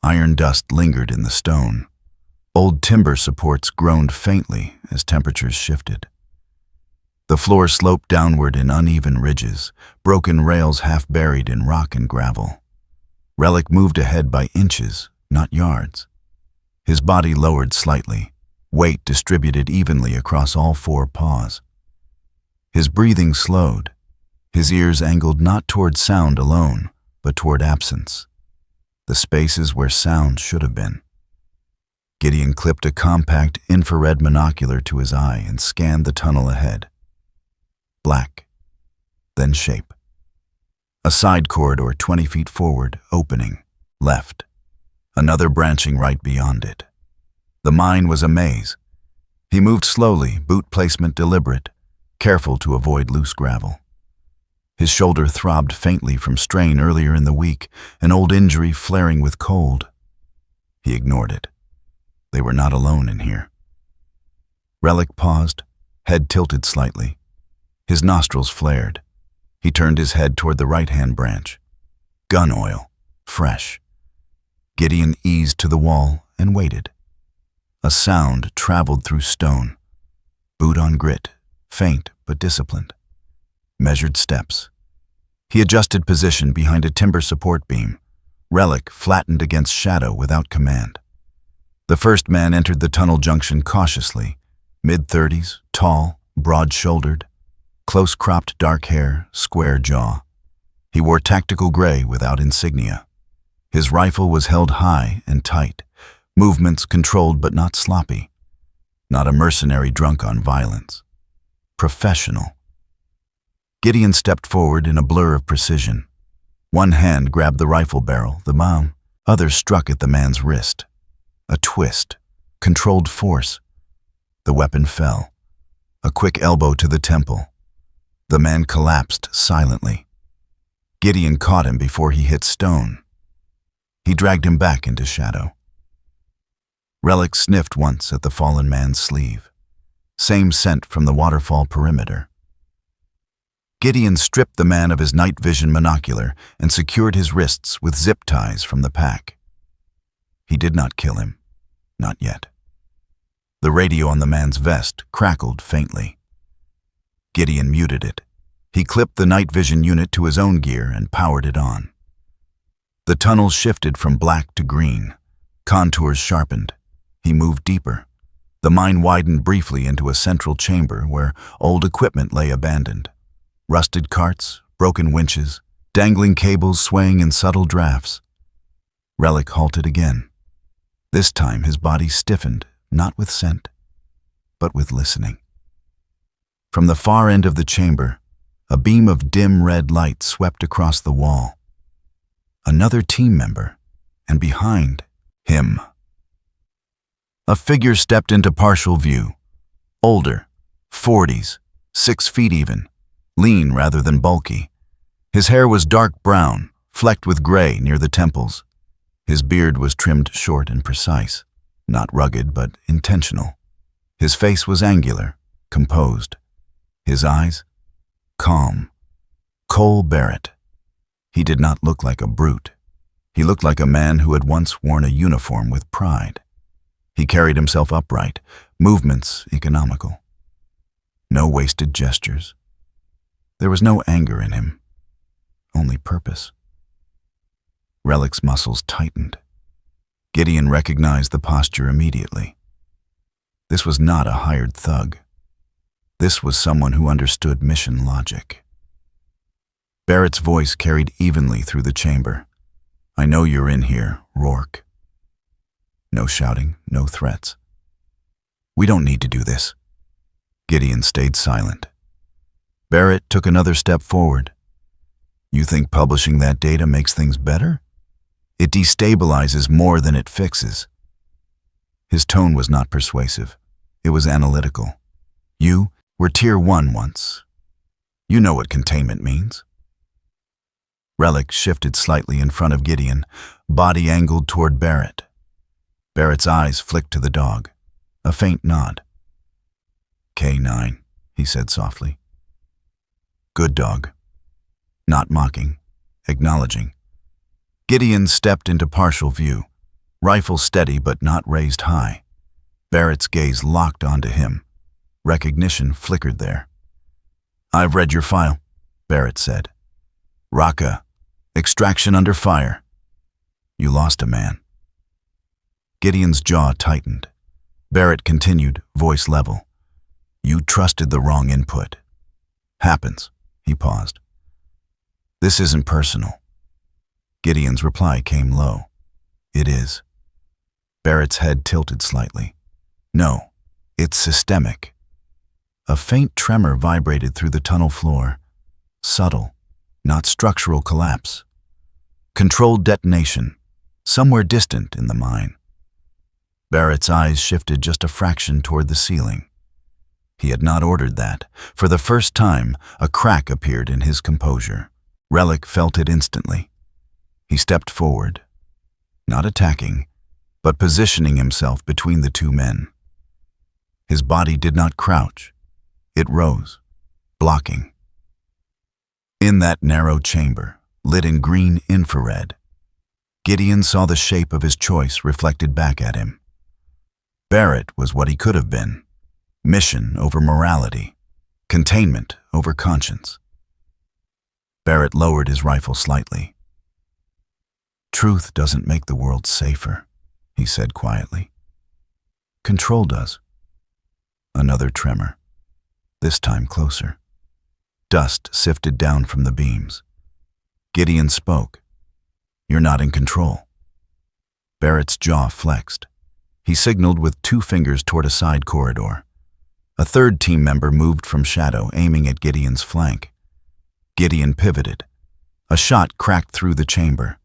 Iron dust lingered in the stone. Old timber supports groaned faintly as temperatures shifted. The floor sloped downward in uneven ridges, broken rails half buried in rock and gravel. Relic moved ahead by inches, not yards. His body lowered slightly, weight distributed evenly across all 4 paws. His breathing slowed, his ears angled not toward sound alone, but toward absence, the spaces where sound should have been. Gideon clipped a compact infrared monocular to his eye and scanned the tunnel ahead. Black, then shape. A side corridor 20 feet forward, opening, left. Another branching right beyond it. The mine was a maze. He moved slowly, boot placement deliberate, careful to avoid loose gravel. His shoulder throbbed faintly from strain earlier in the week, an old injury flaring with cold. He ignored it. They were not alone in here. Relic paused, head tilted slightly. His nostrils flared. He turned his head toward the right-hand branch. Gun oil, fresh. Gideon eased to the wall and waited. A sound traveled through stone. Boot on grit, faint but disciplined. Measured steps. He adjusted position behind a timber support beam. Relic flattened against shadow without command. The first man entered the tunnel junction cautiously, mid-30s, tall, broad-shouldered, close-cropped dark hair, square jaw. He wore tactical gray without insignia. His rifle was held high and tight, movements controlled but not sloppy. Not a mercenary drunk on violence. Professional. Gideon stepped forward in a blur of precision. One hand grabbed the rifle barrel, the mound. Other struck at the man's wrist. A twist, controlled force. The weapon fell. A quick elbow to the temple. The man collapsed silently. Gideon caught him before he hit stone. He dragged him back into shadow. Relic sniffed once at the fallen man's sleeve. Same scent from the waterfall perimeter. Gideon stripped the man of his night vision monocular and secured his wrists with zip ties from the pack. He did not kill him. Not yet. The radio on the man's vest crackled faintly. Gideon muted it. He clipped the night vision unit to his own gear and powered it on. The tunnel shifted from black to green. Contours sharpened. He moved deeper. The mine widened briefly into a central chamber where old equipment lay abandoned. Rusted carts, broken winches, dangling cables swaying in subtle drafts. Relic halted again. This time his body stiffened, not with scent, but with listening. From the far end of the chamber, a beam of dim red light swept across the wall. Another team member, and behind him. A figure stepped into partial view. Older, 40s, 6 feet even, lean rather than bulky. His hair was dark brown, flecked with gray near the temples. His beard was trimmed short and precise, not rugged but intentional. His face was angular, composed. His eyes, calm. Cole Barrett. He did not look like a brute. He looked like a man who had once worn a uniform with pride. He carried himself upright, movements economical. No wasted gestures. There was no anger in him, only purpose. Relic's muscles tightened. Gideon recognized the posture immediately. This was not a hired thug. This was someone who understood mission logic. Barrett's voice carried evenly through the chamber. "I know you're in here, Rourke." No shouting, no threats. "We don't need to do this." Gideon stayed silent. Barrett took another step forward. "You think publishing that data makes things better? It destabilizes more than it fixes." His tone was not persuasive. It was analytical. "You were Tier 1 once. You know what containment means." Relic shifted slightly in front of Gideon, body angled toward Barrett. Barrett's eyes flicked to the dog. A faint nod. "K9, he said softly. "Good dog." Not mocking, acknowledging. Gideon stepped into partial view, rifle steady but not raised high. Barrett's gaze locked onto him. Recognition flickered there. "I've read your file," Barrett said. "Raqqa, extraction under fire. You lost a man." Gideon's jaw tightened. Barrett continued, voice level. "You trusted the wrong input." "Happens." He paused. "This isn't personal." Gideon's reply came low. "It is." Barrett's head tilted slightly. "No, it's systemic." A faint tremor vibrated through the tunnel floor. Subtle, not structural collapse. Controlled detonation, somewhere distant in the mine. Barrett's eyes shifted just a fraction toward the ceiling. He had not ordered that. For the first time, a crack appeared in his composure. Relic felt it instantly. He stepped forward, not attacking, but positioning himself between the two men. His body did not crouch. It rose, blocking. In that narrow chamber, lit in green infrared, Gideon saw the shape of his choice reflected back at him. Barrett was what he could have been. Mission over morality. Containment over conscience. Barrett lowered his rifle slightly. "Truth doesn't make the world safer," he said quietly. "Control does." Another tremor. This time closer. Dust sifted down from the beams. Gideon spoke. "You're not in control." Barrett's jaw flexed. He signaled with 2 fingers toward a side corridor. A third team member moved from shadow, aiming at Gideon's flank. Gideon pivoted. A shot cracked through the chamber.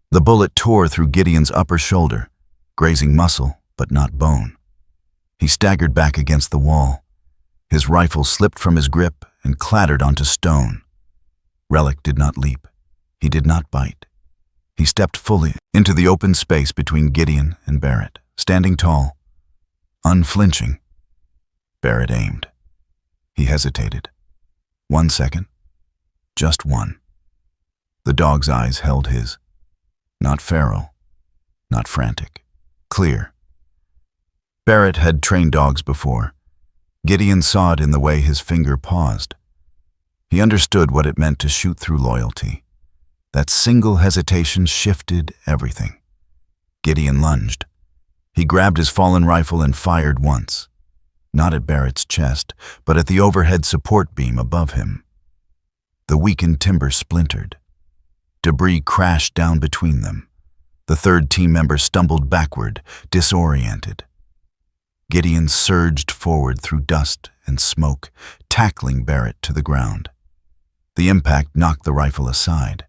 The bullet tore through Gideon's upper shoulder, grazing muscle but not bone. He staggered back against the wall. His rifle slipped from his grip and clattered onto stone. Relic did not leap. He did not bite. He stepped fully into the open space between Gideon and Barrett, standing tall, unflinching. Barrett aimed. He hesitated. 1 second. Just one. The dog's eyes held his. Not feral, not frantic. Clear. Barrett had trained dogs before. Gideon saw it in the way his finger paused. He understood what it meant to shoot through loyalty. That single hesitation shifted everything. Gideon lunged. He grabbed his fallen rifle and fired once. Not at Barrett's chest, but at the overhead support beam above him. The weakened timber splintered. Debris crashed down between them. The third team member stumbled backward, disoriented. Gideon surged forward through dust and smoke, tackling Barrett to the ground. The impact knocked the rifle aside.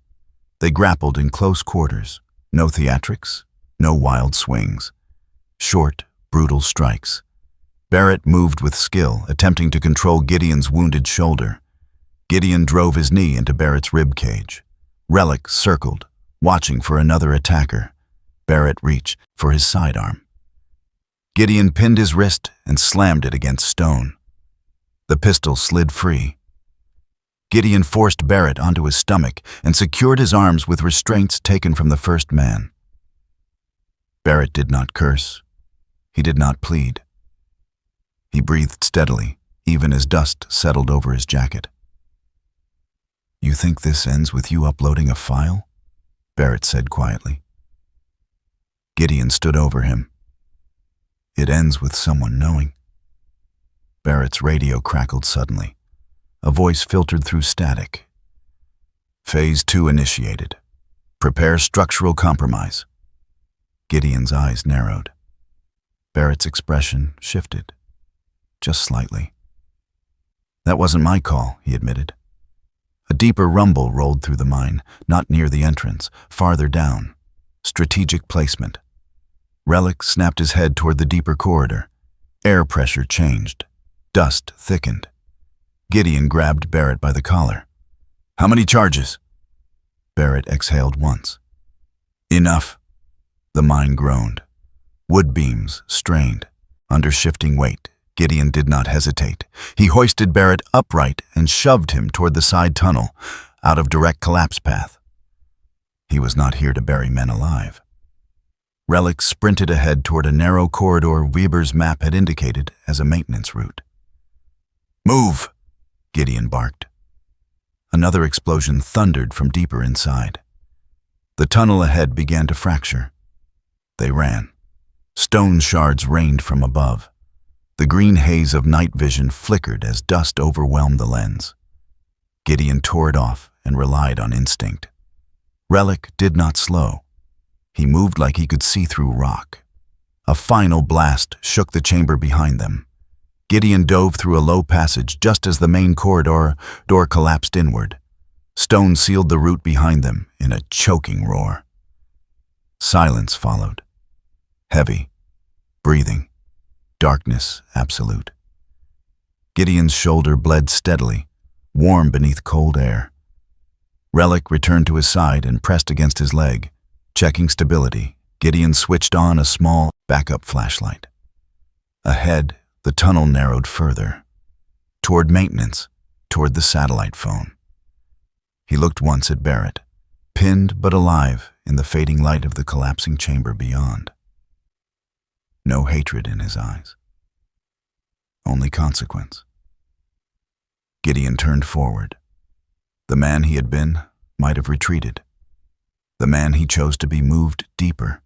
They grappled in close quarters. No theatrics, no wild swings. Short, brutal strikes. Barrett moved with skill, attempting to control Gideon's wounded shoulder. Gideon drove his knee into Barrett's rib cage. Relic circled, watching for another attacker. Barrett reached for his sidearm. Gideon pinned his wrist and slammed it against stone. The pistol slid free. Gideon forced Barrett onto his stomach and secured his arms with restraints taken from the first man. Barrett did not curse. He did not plead. He breathed steadily, even as dust settled over his jacket. "You think this ends with you uploading a file?" Barrett said quietly. Gideon stood over him. "It ends with someone knowing." Barrett's radio crackled suddenly. A voice filtered through static. "Phase 2 initiated. Prepare structural compromise." Gideon's eyes narrowed. Barrett's expression shifted, just slightly. "That wasn't my call," he admitted. A deeper rumble rolled through the mine, not near the entrance, farther down. Strategic placement. Relic snapped his head toward the deeper corridor. Air pressure changed. Dust thickened. Gideon grabbed Barrett by the collar. "How many charges?" Barrett exhaled once. "Enough." The mine groaned. Wood beams strained. Under shifting weight, Gideon did not hesitate. He hoisted Barrett upright and shoved him toward the side tunnel, out of direct collapse path. He was not here to bury men alive. Relic sprinted ahead toward a narrow corridor Weber's map had indicated as a maintenance route. "Move!" Gideon barked. Another explosion thundered from deeper inside. The tunnel ahead began to fracture. They ran. Stone shards rained from above. The green haze of night vision flickered as dust overwhelmed the lens. Gideon tore it off and relied on instinct. Relic did not slow. He moved like he could see through rock. A final blast shook the chamber behind them. Gideon dove through a low passage just as the main corridor door collapsed inward. Stone sealed the route behind them in a choking roar. Silence followed. Heavy, breathing, darkness absolute. Gideon's shoulder bled steadily, warm beneath cold air. Relic returned to his side and pressed against his leg. Checking stability, Gideon switched on a small backup flashlight. Ahead, the tunnel narrowed further. Toward maintenance, toward the satellite phone. He looked once at Barrett, pinned but alive in the fading light of the collapsing chamber beyond. No hatred in his eyes. Only consequence. Gideon turned forward. The man he had been might have retreated. The man he chose to be moved deeper.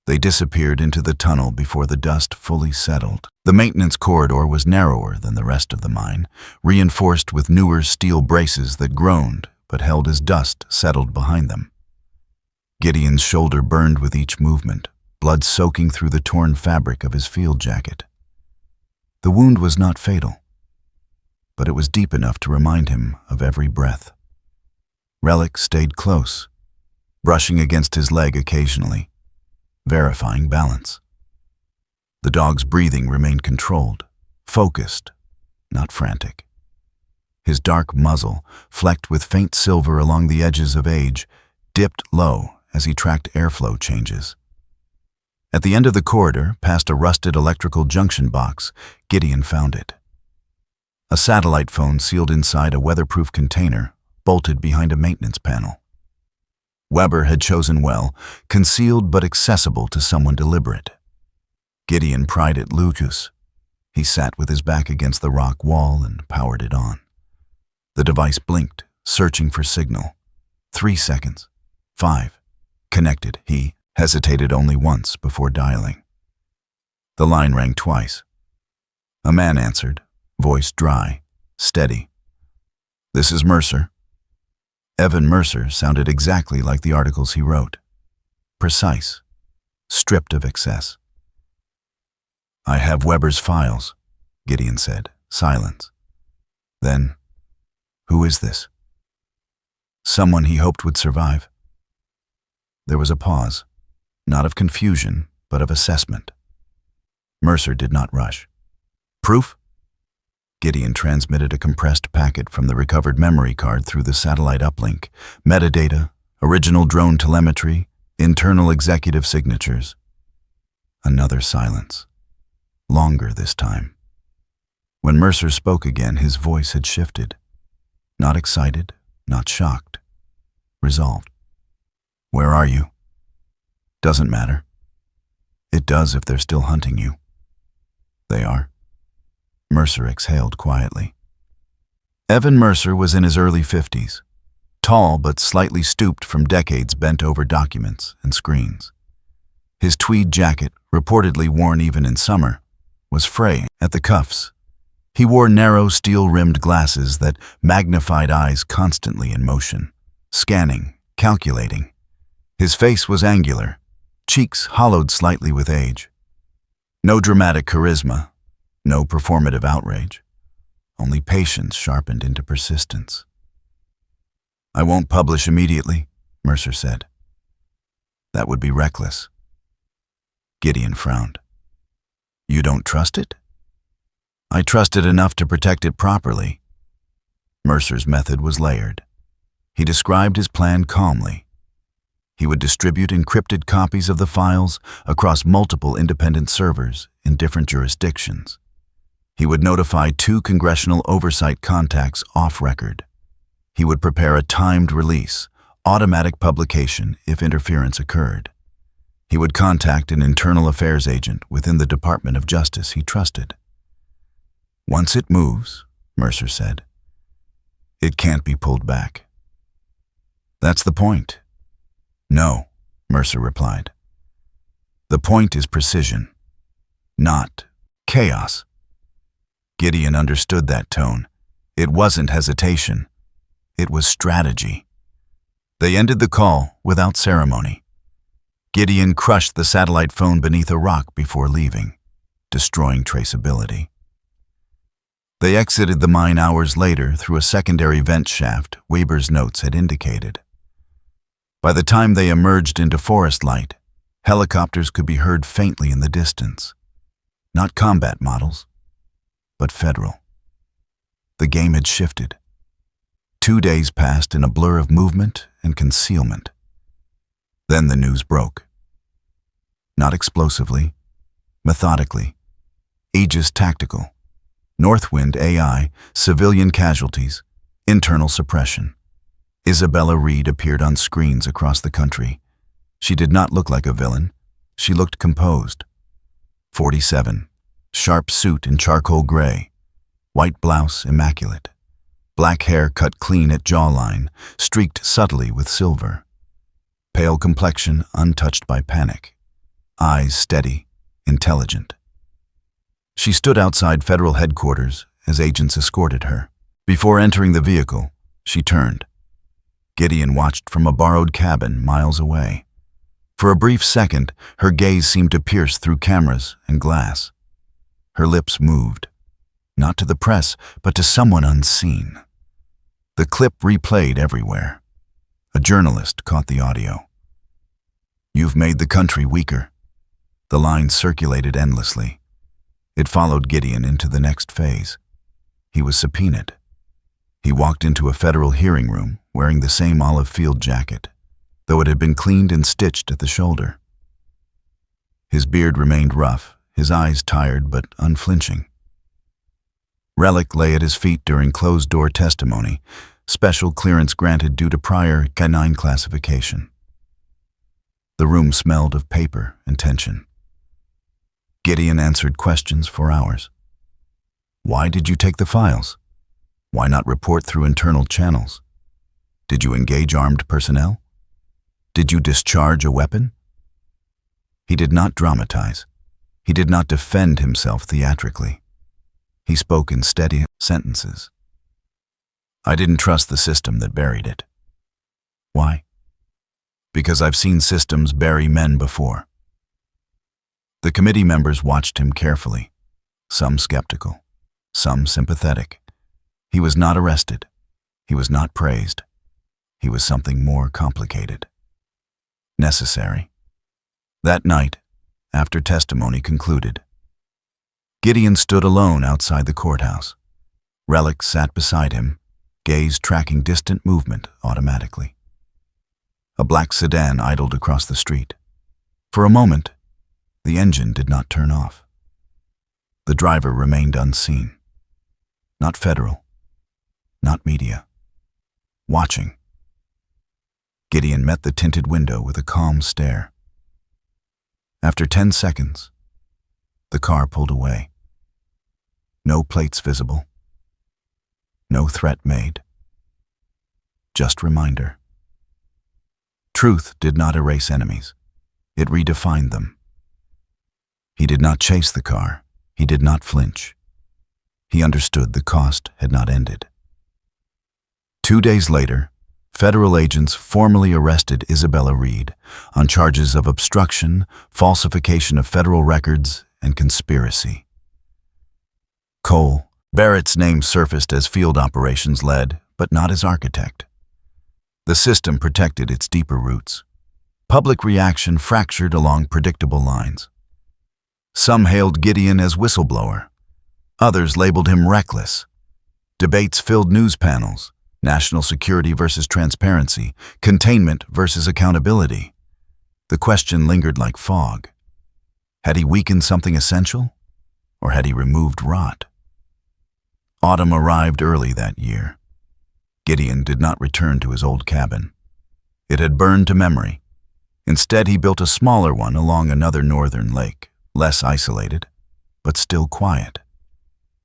They disappeared into the tunnel before the dust fully settled. The maintenance corridor was narrower than the rest of the mine, reinforced with newer steel braces that groaned but held as dust settled behind them. Gideon's shoulder burned with each movement, blood soaking through the torn fabric of his field jacket. The wound was not fatal, but it was deep enough to remind him of every breath. Relic stayed close, brushing against his leg occasionally, verifying balance. The dog's breathing remained controlled, focused, not frantic. His dark muzzle, flecked with faint silver along the edges of age, dipped low as he tracked airflow changes. At the end of the corridor, past a rusted electrical junction box, Gideon found it. A satellite phone sealed inside a weatherproof container, bolted behind a maintenance panel. Weber had chosen well, concealed but accessible to someone deliberate. Gideon pried at Lucas. He sat with his back against the rock wall and powered it on. The device blinked, searching for signal. 3 seconds. 5. Connected. He hesitated only once before dialing. The line rang twice. A man answered, voice dry, steady. "This is Mercer." Evan Mercer sounded exactly like the articles he wrote. Precise, stripped of excess. "I have Weber's files," Gideon said. Silence. Then, "Who is this?" Someone he hoped would survive. There was a pause, not of confusion, but of assessment. Mercer did not rush. "Proof?" Gideon transmitted a compressed packet from the recovered memory card through the satellite uplink. Metadata, original drone telemetry, internal executive signatures. Another silence. Longer this time. When Mercer spoke again, his voice had shifted. Not excited, not shocked. Resolved. "Where are you?" "Doesn't matter." "It does if they're still hunting you." "They are." Mercer exhaled quietly. Evan Mercer was in his early 50s, tall but slightly stooped from decades bent over documents and screens. His tweed jacket, reportedly worn even in summer, was fraying at the cuffs. He wore narrow steel-rimmed glasses that magnified eyes constantly in motion, scanning, calculating. His face was angular, cheeks hollowed slightly with age, No dramatic charisma, no performative outrage, only patience sharpened into persistence. "I won't publish immediately," Mercer said. "That would be reckless." Gideon frowned. "You don't trust it?" "I trust it enough to protect it properly." Mercer's method was layered. He described his plan calmly. He would distribute encrypted copies of the files across multiple independent servers in different jurisdictions. He would notify 2 congressional oversight contacts off record. He would prepare a timed release, automatic publication if interference occurred. He would contact an internal affairs agent within the Department of Justice he trusted. "Once it moves," Mercer said, "it can't be pulled back." "That's the point." "No," Mercer replied. "The point is precision, not chaos." Gideon understood that tone. It wasn't hesitation. It was strategy. They ended the call without ceremony. Gideon crushed the satellite phone beneath a rock before leaving, destroying traceability. They exited the mine hours later through a secondary vent shaft Weber's notes had indicated. By the time they emerged into forest light, helicopters could be heard faintly in the distance. Not combat models, but federal. The game had shifted. 2 days passed in a blur of movement and concealment. Then the news broke. Not explosively, methodically. Aegis Tactical, Northwind AI, civilian casualties, internal suppression. Isabella Reed appeared on screens across the country. She did not look like a villain. She looked composed. 47, sharp suit in charcoal gray, white blouse immaculate, black hair cut clean at jawline, streaked subtly with silver, pale complexion untouched by panic, eyes steady, intelligent. She stood outside federal headquarters as agents escorted her. Before entering the vehicle, she turned. Gideon watched from a borrowed cabin miles away. For a brief second, her gaze seemed to pierce through cameras and glass. Her lips moved, not to the press, but to someone unseen. The clip replayed everywhere. A journalist caught the audio. "You've made the country weaker." The line circulated endlessly. It followed Gideon into the next phase. He was subpoenaed. He walked into a federal hearing room wearing the same olive field jacket, though it had been cleaned and stitched at the shoulder. His beard remained rough, his eyes tired but unflinching. Relic lay at his feet during closed-door testimony, special clearance granted due to prior K-9 classification. The room smelled of paper and tension. Gideon answered questions for hours. "Why did you take the files? Why not report through internal channels? Did you engage armed personnel? Did you discharge a weapon?" He did not dramatize. He did not defend himself theatrically. He spoke in steady sentences. "I didn't trust the system that buried it." "Why?" "Because I've seen systems bury men before." The committee members watched him carefully, some skeptical, some sympathetic. He was not arrested. He was not praised. He was something more complicated. Necessary. That night, after testimony concluded, Gideon stood alone outside the courthouse. Relic sat beside him, gaze tracking distant movement automatically. A black sedan idled across the street. For a moment, the engine did not turn off. The driver remained unseen. Not federal, not media. Watching. Gideon met the tinted window with a calm stare. After 10 seconds, the car pulled away. No plates visible. No threat made. Just reminder. Truth did not erase enemies. It redefined them. He did not chase the car. He did not flinch. He understood the cost had not ended. 2 days later, federal agents formally arrested Isabella Reed on charges of obstruction, falsification of federal records, and conspiracy. Cole. Barrett's name surfaced as field operations lead, but not as architect. The system protected its deeper roots. Public reaction fractured along predictable lines. Some hailed Gideon as whistleblower. Others labeled him reckless. Debates filled news panels: national security versus transparency, containment versus accountability. The question lingered like fog. Had he weakened something essential, or had he removed rot? Autumn arrived early that year. Gideon did not return to his old cabin. It had burned to memory. Instead, he built a smaller one along another northern lake, less isolated, but still quiet.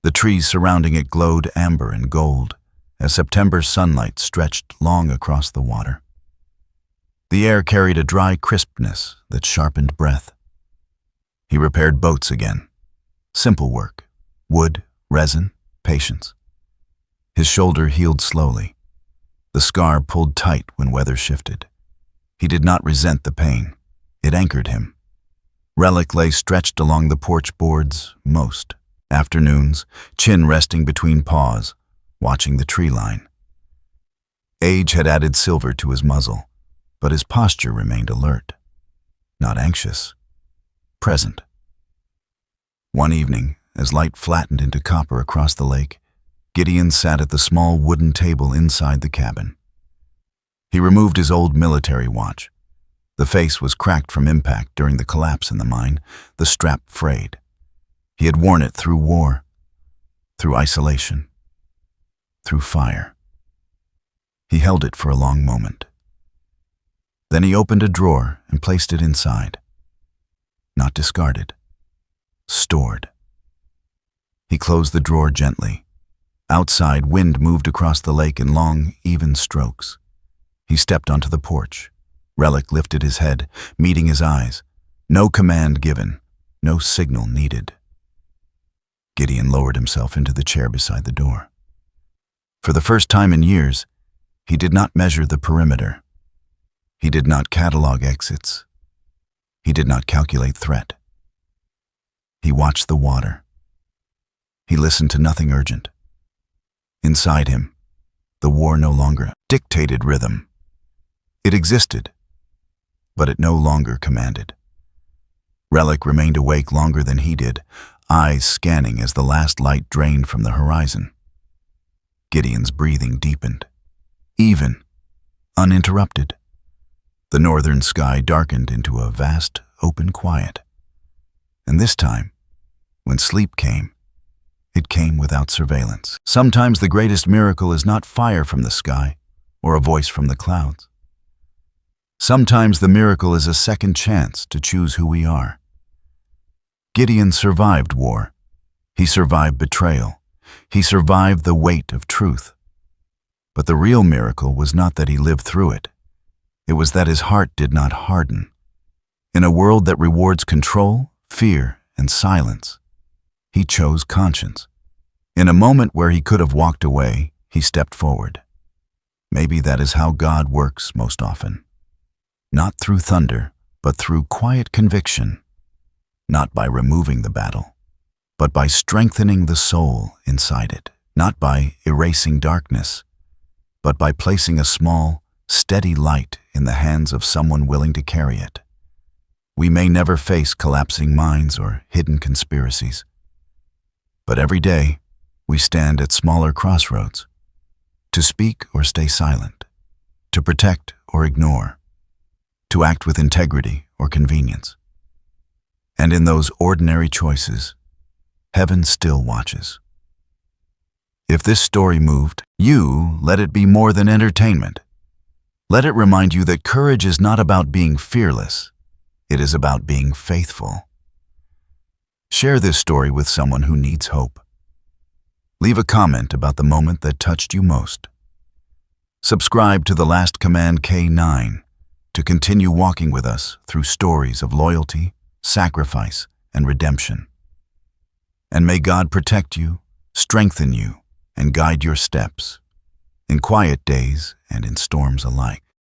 The trees surrounding it glowed amber and gold as September's sunlight stretched long across the water. The air carried a dry crispness that sharpened breath. He repaired boats again. Simple work: wood, resin, patience. His shoulder healed slowly. The scar pulled tight when weather shifted. He did not resent the pain. It anchored him. Relic lay stretched along the porch boards most afternoons, chin resting between paws, watching the tree line. Age had added silver to his muzzle, but his posture remained alert. Not anxious. Present. One evening, as light flattened into copper across the lake, Gideon sat at the small wooden table inside the cabin. He removed his old military watch. The face was cracked from impact during the collapse in the mine, the strap frayed. He had worn it through war, through isolation, through fire. He held it for a long moment. Then he opened a drawer and placed it inside. Not discarded, stored. He closed the drawer gently. Outside, wind moved across the lake in long, even strokes. He stepped onto the porch. Relic lifted his head, meeting his eyes. No command given, no signal needed. Gideon lowered himself into the chair beside the door. For the first time in years, he did not measure the perimeter. He did not catalog exits. He did not calculate threat. He watched the water. He listened to nothing urgent. Inside him, the war no longer dictated rhythm. It existed, but it no longer commanded. Relic remained awake longer than he did, eyes scanning as the last light drained from the horizon. Gideon's breathing deepened, even, uninterrupted. The northern sky darkened into a vast, open quiet. And this time, when sleep came, it came without surveillance. Sometimes the greatest miracle is not fire from the sky or a voice from the clouds. Sometimes the miracle is a second chance to choose who we are. Gideon survived war. He survived betrayal. He survived the weight of truth. But the real miracle was not that he lived through it. It was that his heart did not harden. In a world that rewards control, fear, and silence, he chose conscience. In a moment where he could have walked away, he stepped forward. Maybe that is how God works most often. Not through thunder, but through quiet conviction. Not by removing the battle, but by strengthening the soul inside it. Not by erasing darkness, but by placing a small, steady light in the hands of someone willing to carry it. We may never face collapsing minds or hidden conspiracies, but every day we stand at smaller crossroads, to speak or stay silent, to protect or ignore, to act with integrity or convenience. And in those ordinary choices, heaven still watches. If this story moved you, let it be more than entertainment. Let it remind you that courage is not about being fearless. It is about being faithful. Share this story with someone who needs hope. Leave a comment about the moment that touched you most. Subscribe to The Last Command K9 to continue walking with us through stories of loyalty, sacrifice, and redemption. And may God protect you, strengthen you, and guide your steps, in quiet days and in storms alike.